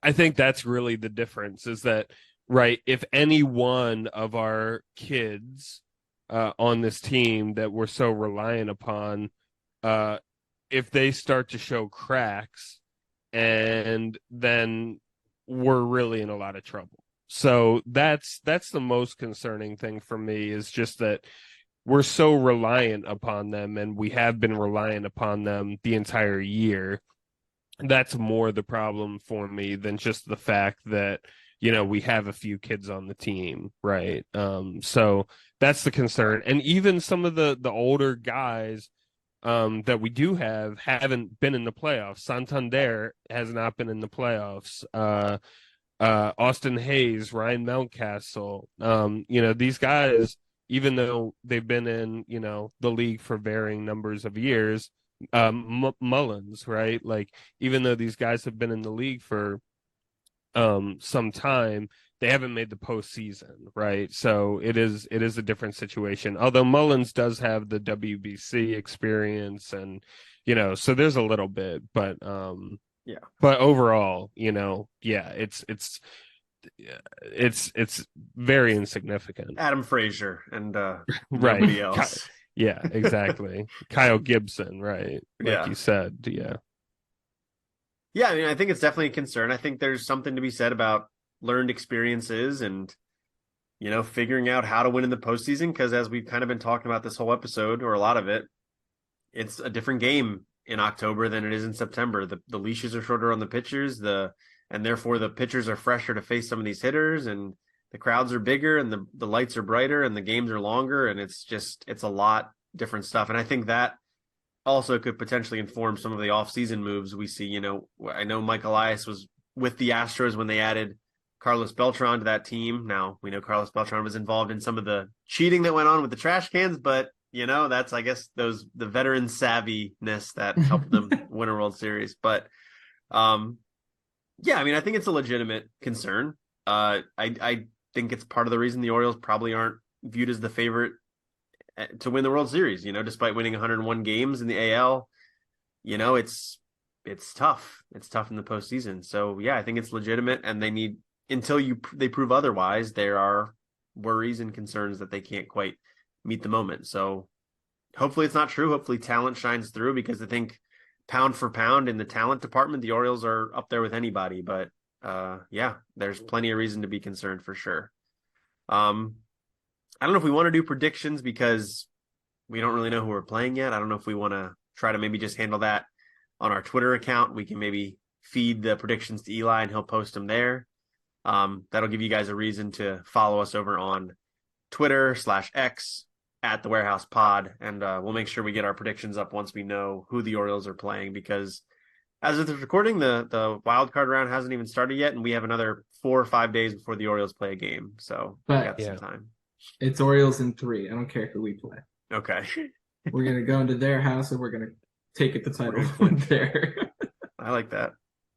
[SPEAKER 2] I think that's really the difference is that, right, if any one of our kids on this team that we're so reliant upon, if they start to show cracks, and then we're really in a lot of trouble. So that's the most concerning thing for me is just that we're so reliant upon them, and we have been reliant upon them the entire year. That's more the problem for me than just the fact that, we have a few kids on the team, right? So that's the concern. And even some of the older guys that we do have haven't been in the playoffs. Santander has not been in the playoffs. Austin Hayes, Ryan Mountcastle, these guys, even though they've been in, the league for varying numbers of years, Mullins, right? Like, even though these guys have been in the league for some time, they haven't made the postseason, right? So it is a different situation. Although Mullins does have the WBC experience, and so there's a little bit, but but overall, it's very insignificant.
[SPEAKER 1] Adam Frazier and
[SPEAKER 2] right.
[SPEAKER 1] Nobody else.
[SPEAKER 2] Yeah, exactly. Kyle Gibson, right? Like you said, yeah.
[SPEAKER 1] Yeah, I mean, I think it's definitely a concern. I think there's something to be said about learned experiences and, figuring out how to win in the postseason. Because as we've kind of been talking about this whole episode, or a lot of it, it's a different game in October than it is in September. The leashes are shorter on the pitchers, and therefore the pitchers are fresher to face some of these hitters, and the crowds are bigger, and the lights are brighter, and the games are longer, and it's a lot different stuff. And I think that also could potentially inform some of the off-season moves we see. I know Mike Elias was with the Astros when they added Carlos Beltran to that team. Now, we know Carlos Beltran was involved in some of the cheating that went on with the trash cans, but, that's, I guess, the veteran savviness that helped them win a World Series. But, yeah, I mean, I think it's a legitimate concern. I think it's part of the reason the Orioles probably aren't viewed as the favorite to win the World Series, despite winning 101 games in the AL. It's tough. It's tough in the postseason. So yeah, I think it's legitimate, and they need, until they prove otherwise, there are worries and concerns that they can't quite meet the moment. So hopefully it's not true. Hopefully talent shines through, because I think pound for pound in the talent department, the Orioles are up there with anybody. But yeah, there's plenty of reason to be concerned for sure. I don't know if we want to do predictions because we don't really know who we're playing yet. I don't know if we want to try to maybe just handle that on our Twitter account. We can maybe feed the predictions to Eli and he'll post them there. That'll give you guys a reason to follow us over on Twitter/X at the Warehouse Pod. And we'll make sure we get our predictions up once we know who the Orioles are playing, because as of this recording, the wild card round hasn't even started yet. And we have another 4 or 5 days before the Orioles play a game. So we got some time.
[SPEAKER 3] It's Orioles in 3. I don't care who we play.
[SPEAKER 1] Okay.
[SPEAKER 3] We're going to go into their house and we're going to take it the title there.
[SPEAKER 1] I like that.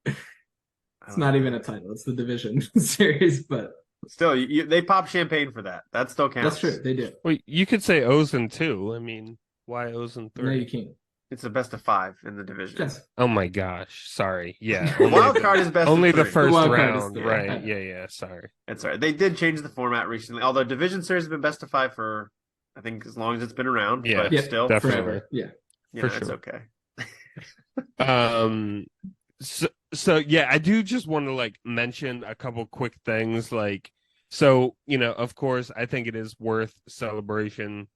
[SPEAKER 3] It's not even a title. It's the division series, but
[SPEAKER 1] still, they pop champagne for that. That still counts.
[SPEAKER 3] That's true. They do.
[SPEAKER 2] Well, you could say O's in 2. I mean, why O's in 3?
[SPEAKER 3] No, you can't.
[SPEAKER 1] It's the best of 5 in the division.
[SPEAKER 3] Yes.
[SPEAKER 2] Oh my gosh. Sorry. Yeah.
[SPEAKER 1] The wild card is best
[SPEAKER 2] only
[SPEAKER 1] of 3.
[SPEAKER 2] the first round.
[SPEAKER 3] Yeah.
[SPEAKER 2] Right. Yeah. Sorry.
[SPEAKER 1] That's all right. They did change the format recently, although division series have been best of 5 for, I think, as long as it's been around.
[SPEAKER 2] Yeah,
[SPEAKER 1] but still,
[SPEAKER 2] definitely.
[SPEAKER 3] Forever. Yeah.
[SPEAKER 2] For
[SPEAKER 1] it's
[SPEAKER 2] sure.
[SPEAKER 1] okay.
[SPEAKER 2] So yeah, I do just want to mention a couple quick things. Of course, I think it is worth celebration.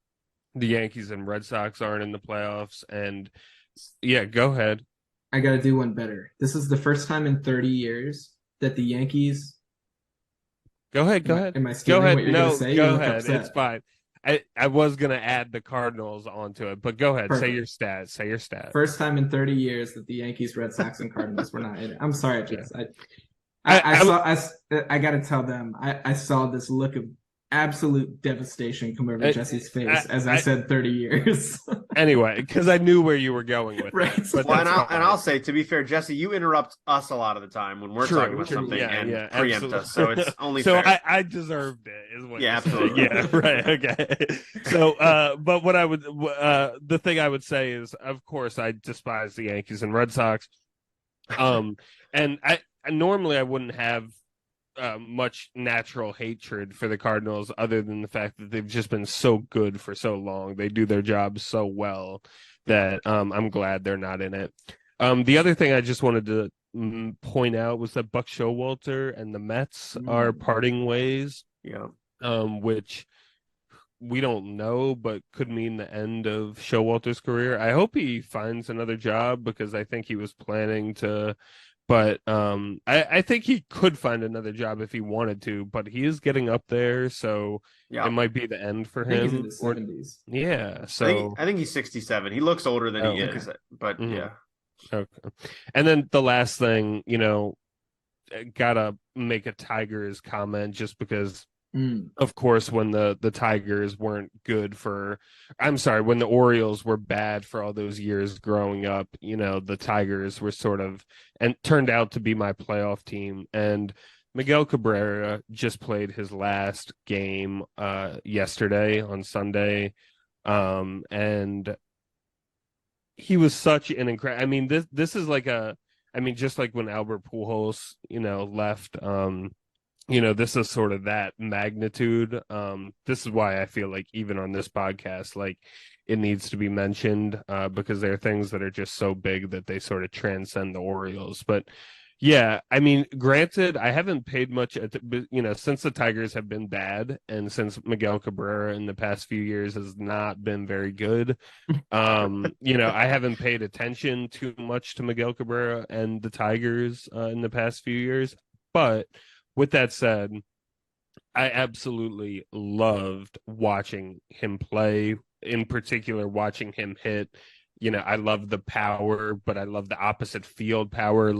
[SPEAKER 2] The Yankees and Red Sox aren't in the playoffs, and yeah, go ahead.
[SPEAKER 3] I got to do one better. This is the first time in 30 years that the Yankees.
[SPEAKER 2] Go ahead.
[SPEAKER 3] Am I stealing what you're going to say?
[SPEAKER 2] Go ahead. Upset. It's fine. I was going to add the Cardinals onto it, but go ahead.
[SPEAKER 3] Perfect.
[SPEAKER 2] Say your stats.
[SPEAKER 3] First time in 30 years that the Yankees, Red Sox, and Cardinals were not in it. I'm sorry, Jess.
[SPEAKER 2] Yeah.
[SPEAKER 3] I got to tell them. I saw this look of absolute devastation come over Jesse's face as I said 30 years.
[SPEAKER 2] Anyway, because I knew where you were going with
[SPEAKER 3] right.
[SPEAKER 2] That. But
[SPEAKER 1] I'll say, to be fair, Jesse, you interrupt us a lot of the time when we're talking about something and preempt us. So it's only
[SPEAKER 2] so
[SPEAKER 1] fair.
[SPEAKER 2] I deserved it, is what.
[SPEAKER 1] Yeah, absolutely.
[SPEAKER 2] Yeah, right. Okay. So, but what I would, the thing I would say is, of course, I despise the Yankees and Red Sox. And I normally I wouldn't have much natural hatred for the Cardinals, other than the fact that they've just been so good for so long. They do their job so well that I'm glad they're not in it. The other thing I just wanted to point out was that Buck Showalter and the Mets are parting ways.
[SPEAKER 1] Yeah.
[SPEAKER 2] Which we don't know, but could mean the end of Showalter's career. I hope he finds another job, because I think he was planning to. But I think he could find another job if he wanted to, but he is getting up there, so it might be the end for him.
[SPEAKER 3] He's in his 70s.
[SPEAKER 2] Yeah, so
[SPEAKER 1] I think he's 67. He looks older than he is, but yeah.
[SPEAKER 2] Okay. And then the last thing, gotta make a Tigers comment, just because of course, when the Tigers weren't good when the Orioles were bad for all those years growing up, the Tigers were sort of, and turned out to be my playoff team. And Miguel Cabrera just played his last game yesterday on Sunday. And he was such an incredible, I mean, this is just like when Albert Pujols, left, this is sort of that magnitude. This is why I feel like even on this podcast, it needs to be mentioned, because there are things that are just so big that they sort of transcend the Orioles. But yeah, I mean, granted, I haven't paid much since the Tigers have been bad, and since Miguel Cabrera in the past few years has not been very good. I haven't paid attention too much to Miguel Cabrera and the Tigers in the past few years. But with that said, I absolutely loved watching him play, in particular watching him hit. I love the power, but I love the opposite field power.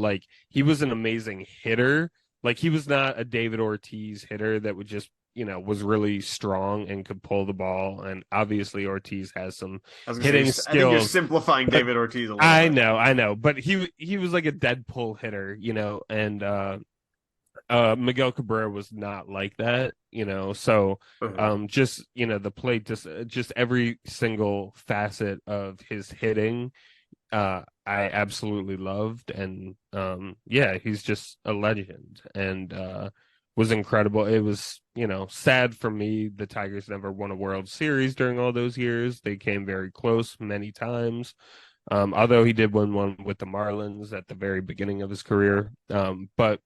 [SPEAKER 2] He was an amazing hitter. He was not a David Ortiz hitter that would just, was really strong and could pull the ball. And obviously Ortiz has some hitting skills.
[SPEAKER 1] I think you're simplifying David Ortiz a little bit.
[SPEAKER 2] I know. But he was like a dead pull hitter, and Miguel Cabrera was not like that, so just the plate, just every single facet of his hitting I absolutely loved. And he's just a legend, and was incredible. It was sad for me the Tigers never won a World Series during all those years. They came very close many times, Although he did win one with the Marlins at the very beginning of his career. But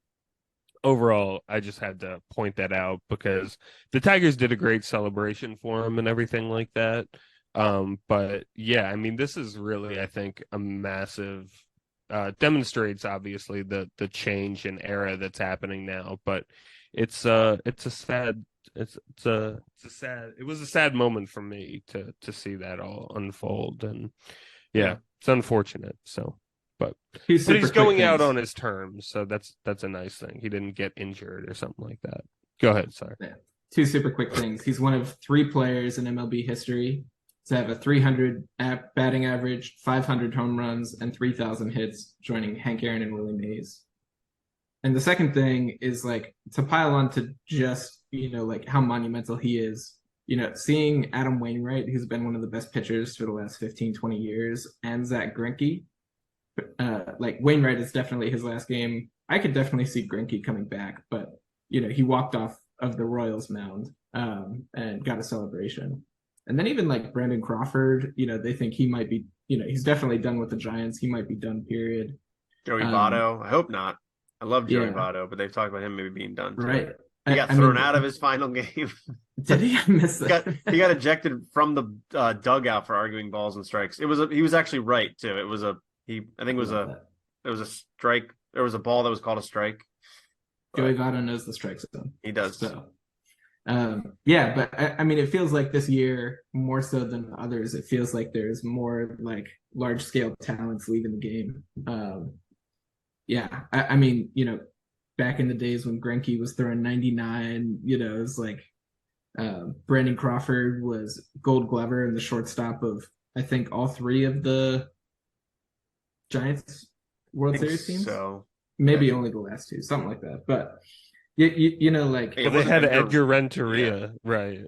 [SPEAKER 2] overall, I just had to point that out because the Tigers did a great celebration for him and everything like that. But yeah, I mean, this is really, I think, a massive demonstrates obviously the change in era that's happening now. But it's a sad it was a sad moment for me to see that all unfold, and yeah, it's unfortunate. So, but
[SPEAKER 3] He's
[SPEAKER 2] he's going out on his terms, so that's a nice thing. He didn't get injured or something like that. Go ahead, sorry.
[SPEAKER 3] Yeah. Two super quick things. He's one of 3 players in MLB history to have a 300 batting average, 500 home runs, and 3,000 hits, joining Hank Aaron and Willie Mays. And the second thing is like to pile on to just, like how monumental he is. Seeing Adam Wainwright, who's been one of the best pitchers for the last 15, 20 years, and Zach Greinke. Like Wainwright is definitely his last game. I could definitely see Greinke coming back, but he walked off of the Royals mound and got a celebration. And then even like Brandon Crawford, they think he might be, he's definitely done with the Giants. He might be done, period.
[SPEAKER 1] Joey Votto, I hope not. I love Joey Votto, but they've talked about him maybe being done too.
[SPEAKER 3] Right.
[SPEAKER 1] He got thrown out of his final game.
[SPEAKER 3] Did he? miss that?
[SPEAKER 1] He got ejected from the dugout for arguing balls and strikes. He was actually right too. It was a strike. There was a ball that was called a strike.
[SPEAKER 3] Joey Votto knows the strike zone.
[SPEAKER 1] He does.
[SPEAKER 3] So, yeah, but I mean, it feels like this year more so than others. It feels like there's more like large scale talents leaving the game. Yeah, I mean, back in the days when Greinke was throwing 99, it was like Brandon Crawford was Gold Glover and the shortstop of I think all 3 of the Giants World Series teams. So maybe only the last 2, something like that. But like
[SPEAKER 2] they had Edgar Renteria, right?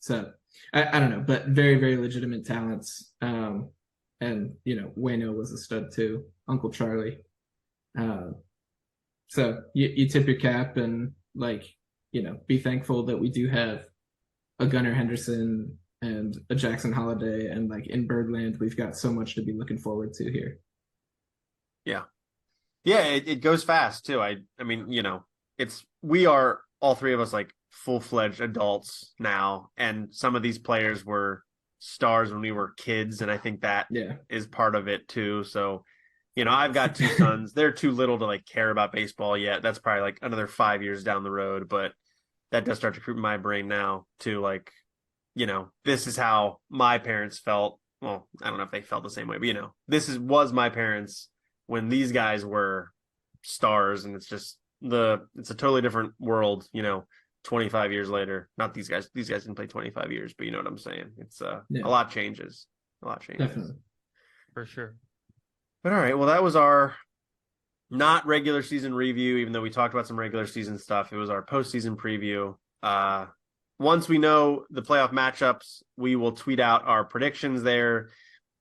[SPEAKER 3] So I don't know, but very, very legitimate talents. And Wayno was a stud too, Uncle Charlie. So you tip your cap and be thankful that we do have a Gunnar Henderson and a Jackson Holiday, and like in Birdland, we've got so much to be looking forward to here.
[SPEAKER 1] Yeah, it goes fast too. I mean, we are all 3 of us like full-fledged adults now, and some of these players were stars when we were kids, and I think that is part of it too. So, I've got 2 sons. They're too little to like care about baseball yet. That's probably like another 5 years down the road, but that does start to creep in my brain now to like, this is how my parents felt. Well, I don't know if they felt the same way, but this was my parents when these guys were stars, and it's just it's a totally different world, 25 years later. Not these guys didn't play 25 years, but you know what I'm saying? It's a lot changes.
[SPEAKER 3] Definitely.
[SPEAKER 2] For sure.
[SPEAKER 1] But all right, well, that was our not regular season review, even though we talked about some regular season stuff. It was our postseason preview. Once we know the playoff matchups, we will tweet out our predictions there.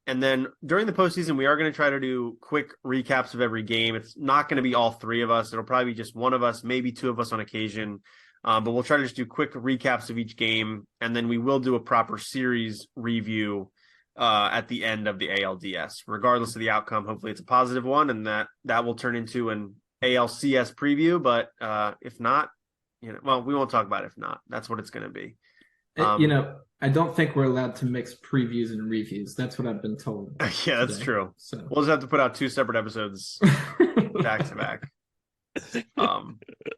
[SPEAKER 1] And then during the postseason, we are going to try to do quick recaps of every game. It's not going to be all 3 of us. It'll probably be just one of us, maybe 2 of us on occasion. But we'll try to just do quick recaps of each game. And then we will do a proper series review at the end of the ALDS, regardless of the outcome. Hopefully it's a positive one, and that will turn into an ALCS preview. But if not, well, we won't talk about it if not. That's what it's going to be.
[SPEAKER 3] I don't think we're allowed to mix previews and reviews. That's what I've been told.
[SPEAKER 1] Yeah, that's true. So we'll just have to put out 2 separate episodes back to back.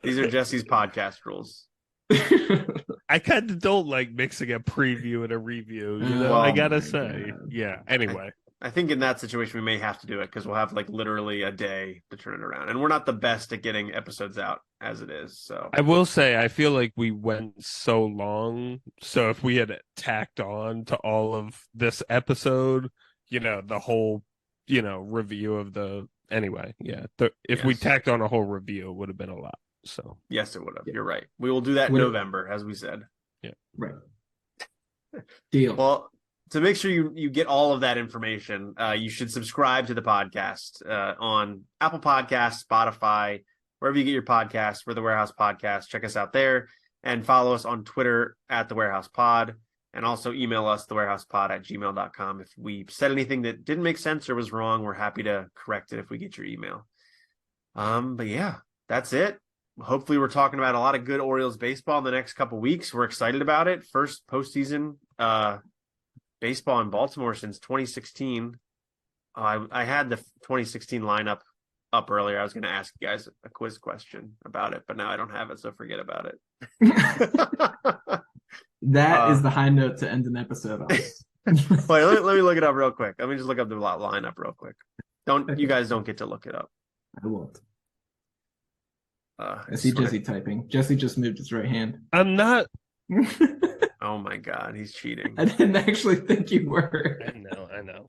[SPEAKER 1] These are Jesse's podcast rules.
[SPEAKER 2] I kind of don't like mixing a preview and a review. I gotta say, yeah. Anyway,
[SPEAKER 1] I think in that situation we may have to do it because we'll have like literally a day to turn it around, and we're not the best at getting episodes out as it is. So
[SPEAKER 2] I will say I feel like we went so long. So if we had tacked on to all of this episode, the whole, review of the anyway, if we tacked on a whole review, it would have been a lot. So
[SPEAKER 1] yes, it would have. You're right. We will do that in November, as we said.
[SPEAKER 2] Yeah.
[SPEAKER 3] Right. Deal.
[SPEAKER 1] Well, to make sure you get all of that information, you should subscribe to the podcast on Apple Podcasts, Spotify, wherever you get your podcasts. We're the Warehouse Podcast. Check us out there and follow us on Twitter at the Warehouse Pod. And also email us, thewarehousepod@gmail.com. If we said anything that didn't make sense or was wrong, we're happy to correct it if we get your email. But yeah, that's it. Hopefully we're talking about a lot of good Orioles baseball in the next couple weeks. We're excited about it. First postseason baseball in Baltimore since 2016. I had the 2016 lineup up earlier. I was going to ask you guys a quiz question about it, but now I don't have it, so forget about it.
[SPEAKER 3] That is the high note to end an episode on.
[SPEAKER 1] Wait, let me look it up real quick. Let me just look up the lineup real quick.
[SPEAKER 3] Okay.
[SPEAKER 1] You guys don't get to look it up.
[SPEAKER 3] I won't. I see Jesse typing. Jesse just moved his right hand.
[SPEAKER 2] I'm not.
[SPEAKER 1] Oh my God, he's cheating.
[SPEAKER 3] I didn't actually think you were.
[SPEAKER 2] I know.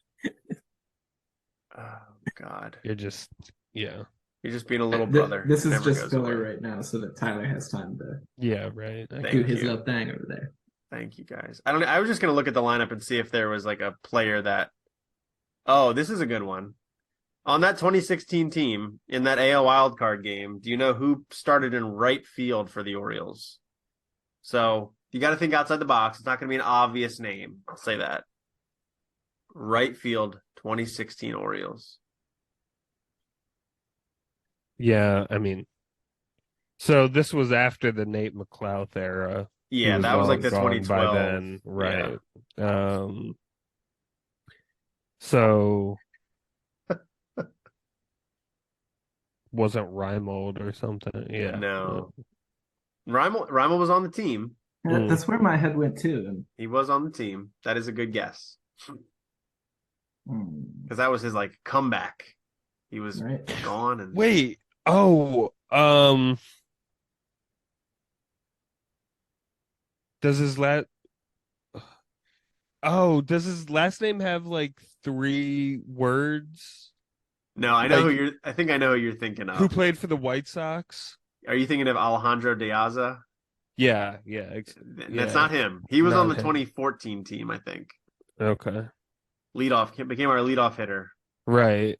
[SPEAKER 1] Oh God.
[SPEAKER 2] You're just
[SPEAKER 1] You're just being a little brother.
[SPEAKER 3] This is just filler right now so that Tyler has time to
[SPEAKER 2] right.
[SPEAKER 3] do his little thing over there.
[SPEAKER 1] Thank you guys. I was just gonna look at the lineup and see if there was like a player that this is a good one. On that 2016 team in that AL wildcard game, do you know who started in right field for the Orioles? So you got to think outside the box. It's not going to be an obvious name. I'll say that. Right field, 2016 Orioles.
[SPEAKER 2] Yeah, I mean, so this was after the Nate McLouth era.
[SPEAKER 1] Yeah, that was like the 2012.
[SPEAKER 2] By then, right? Yeah. So wasn't Reimold or something? Yeah,
[SPEAKER 1] no. Reimold was on the team.
[SPEAKER 3] Yeah, that's where my head went too.
[SPEAKER 1] He was on the team. That is a good guess. Because that was his like comeback. He was gone and
[SPEAKER 2] wait. Does his last name have like 3 words?
[SPEAKER 1] No, I know I think I know who you're thinking of.
[SPEAKER 2] Who played for the White Sox?
[SPEAKER 1] Are you thinking of Alejandro De Aza?
[SPEAKER 2] Yeah.
[SPEAKER 1] That's not him. He was on the 2014 team, I think.
[SPEAKER 2] Okay.
[SPEAKER 1] Became our leadoff hitter.
[SPEAKER 2] Right.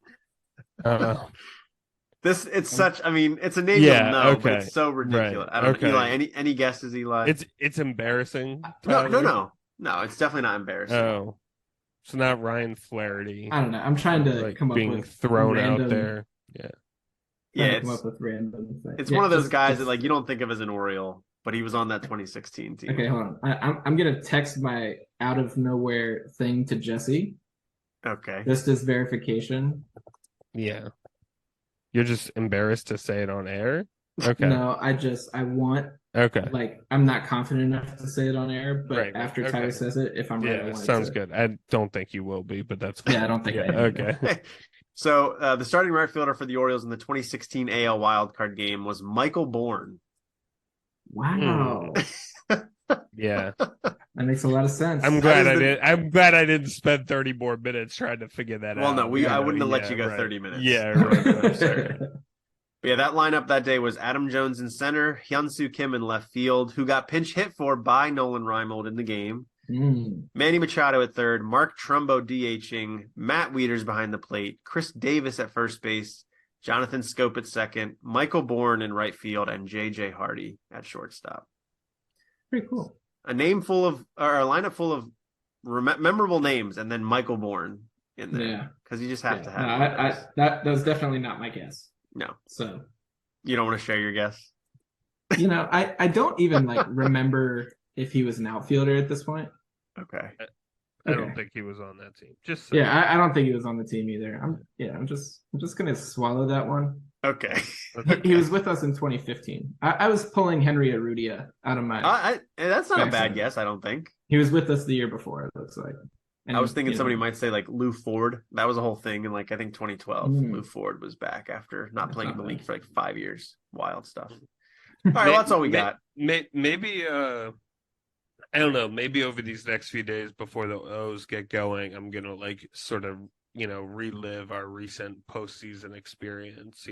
[SPEAKER 1] It's a name you'll know, but it's so ridiculous.
[SPEAKER 2] Right.
[SPEAKER 1] I don't know. Eli, any guesses, Eli?
[SPEAKER 2] It's embarrassing.
[SPEAKER 1] No, it's definitely not embarrassing.
[SPEAKER 2] Oh. It's not Ryan Flaherty.
[SPEAKER 3] I don't know. I'm trying to come up with
[SPEAKER 2] being thrown out there.
[SPEAKER 1] Yeah.
[SPEAKER 3] Come up with random things.
[SPEAKER 1] It's one of those guys that like you don't think of as an Oriole, but he was on that 2016 team.
[SPEAKER 3] Okay, hold on. I'm gonna text my out of nowhere thing to Jesse.
[SPEAKER 1] Okay.
[SPEAKER 3] Just as verification.
[SPEAKER 2] Yeah. You're just embarrassed to say it on air? Okay.
[SPEAKER 3] No, I want like I'm not confident enough to say it on air, but after Tyler says it, if I'm right, I want
[SPEAKER 2] sounds good. I don't think you will be, but that's fine.
[SPEAKER 3] Yeah, I don't think I am.
[SPEAKER 2] Okay.
[SPEAKER 1] So the starting right fielder for the Orioles in the 2016 AL wildcard game was Michael Bourne.
[SPEAKER 3] Wow.
[SPEAKER 2] Yeah.
[SPEAKER 3] That makes a lot of sense.
[SPEAKER 2] I'm glad I didn't spend 30 more minutes trying to figure that out.
[SPEAKER 1] Well, no, I wouldn't have let you go 30 minutes.
[SPEAKER 2] Yeah, right.
[SPEAKER 1] But yeah, that lineup that day was Adam Jones in center, Hyun-Soo Kim in left field, who got pinch hit for by Nolan Reimold in the game. Manny Machado at third, Mark Trumbo DHing, Matt Wieters behind the plate, Chris Davis at first base, Jonathan Scope at second, Michael Bourne in right field, and J.J. Hardy at shortstop.
[SPEAKER 3] Pretty cool.
[SPEAKER 1] A lineup full of memorable names, and then Michael Bourne in there. Yeah, because you just have to have.
[SPEAKER 3] That was definitely not my guess.
[SPEAKER 1] No,
[SPEAKER 3] so
[SPEAKER 1] you don't want to share your guess.
[SPEAKER 3] I don't even remember if he was an outfielder at this point.
[SPEAKER 1] Okay.
[SPEAKER 2] I don't think he was on that team.
[SPEAKER 3] I don't think he was on the team either. I'm just gonna swallow that one.
[SPEAKER 1] Okay.
[SPEAKER 3] He was with us in 2015. I was pulling Henry Urrutia out of my.
[SPEAKER 1] That's not a bad guess. I don't think
[SPEAKER 3] he was with us the year before. It looks like.
[SPEAKER 1] And I was thinking somebody might say like Lou Ford. That was a whole thing in I think 2012. Lou Ford was back after not playing in the league for 5 years. Wild stuff. All right, that's all we got.
[SPEAKER 2] Maybe I don't know. Maybe over these next few days before the O's get going, I'm gonna sort of relive our recent postseason experience.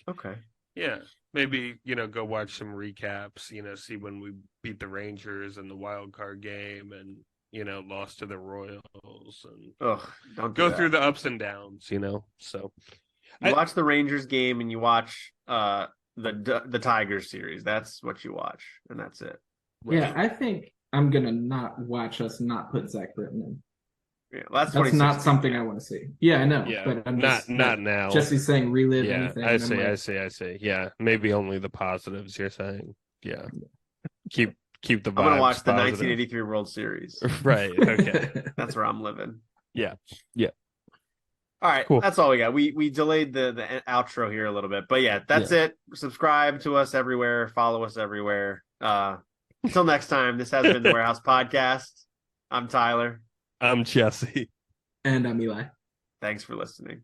[SPEAKER 1] Okay.
[SPEAKER 2] Yeah, maybe go watch some recaps. See when we beat the Rangers in the wild card game and lost to the Royals and
[SPEAKER 1] don't
[SPEAKER 2] go through the ups and downs. So
[SPEAKER 1] you watch the Rangers game and you watch the Tigers series. That's what you watch, and that's it.
[SPEAKER 3] Yeah, I think I'm gonna not watch us not put Zach Britton in.
[SPEAKER 1] Yeah, well,
[SPEAKER 3] That's not something I want to see. Yeah, I know,
[SPEAKER 2] Yeah,
[SPEAKER 3] but I'm
[SPEAKER 2] not
[SPEAKER 3] just
[SPEAKER 2] not
[SPEAKER 3] like,
[SPEAKER 2] now.
[SPEAKER 3] Jesse's saying relive
[SPEAKER 2] Yeah,
[SPEAKER 3] anything.
[SPEAKER 2] I
[SPEAKER 3] and I'm
[SPEAKER 2] see,
[SPEAKER 3] like,
[SPEAKER 2] I see. Yeah, maybe only the positives you're saying. Yeah, keep the vibes
[SPEAKER 1] I'm gonna watch the
[SPEAKER 2] positive.
[SPEAKER 1] 1983 World Series.
[SPEAKER 2] Right. Okay.
[SPEAKER 1] That's where I'm living.
[SPEAKER 2] Yeah.
[SPEAKER 1] All right,
[SPEAKER 2] Cool.
[SPEAKER 1] that's all we got. We delayed the outro here a little bit, but yeah, that's it. Subscribe to us everywhere. Follow us everywhere. Until next time, this has been the Warehouse Podcast. I'm Tyler.
[SPEAKER 2] I'm Jesse.
[SPEAKER 3] And I'm Eli.
[SPEAKER 1] Thanks for listening.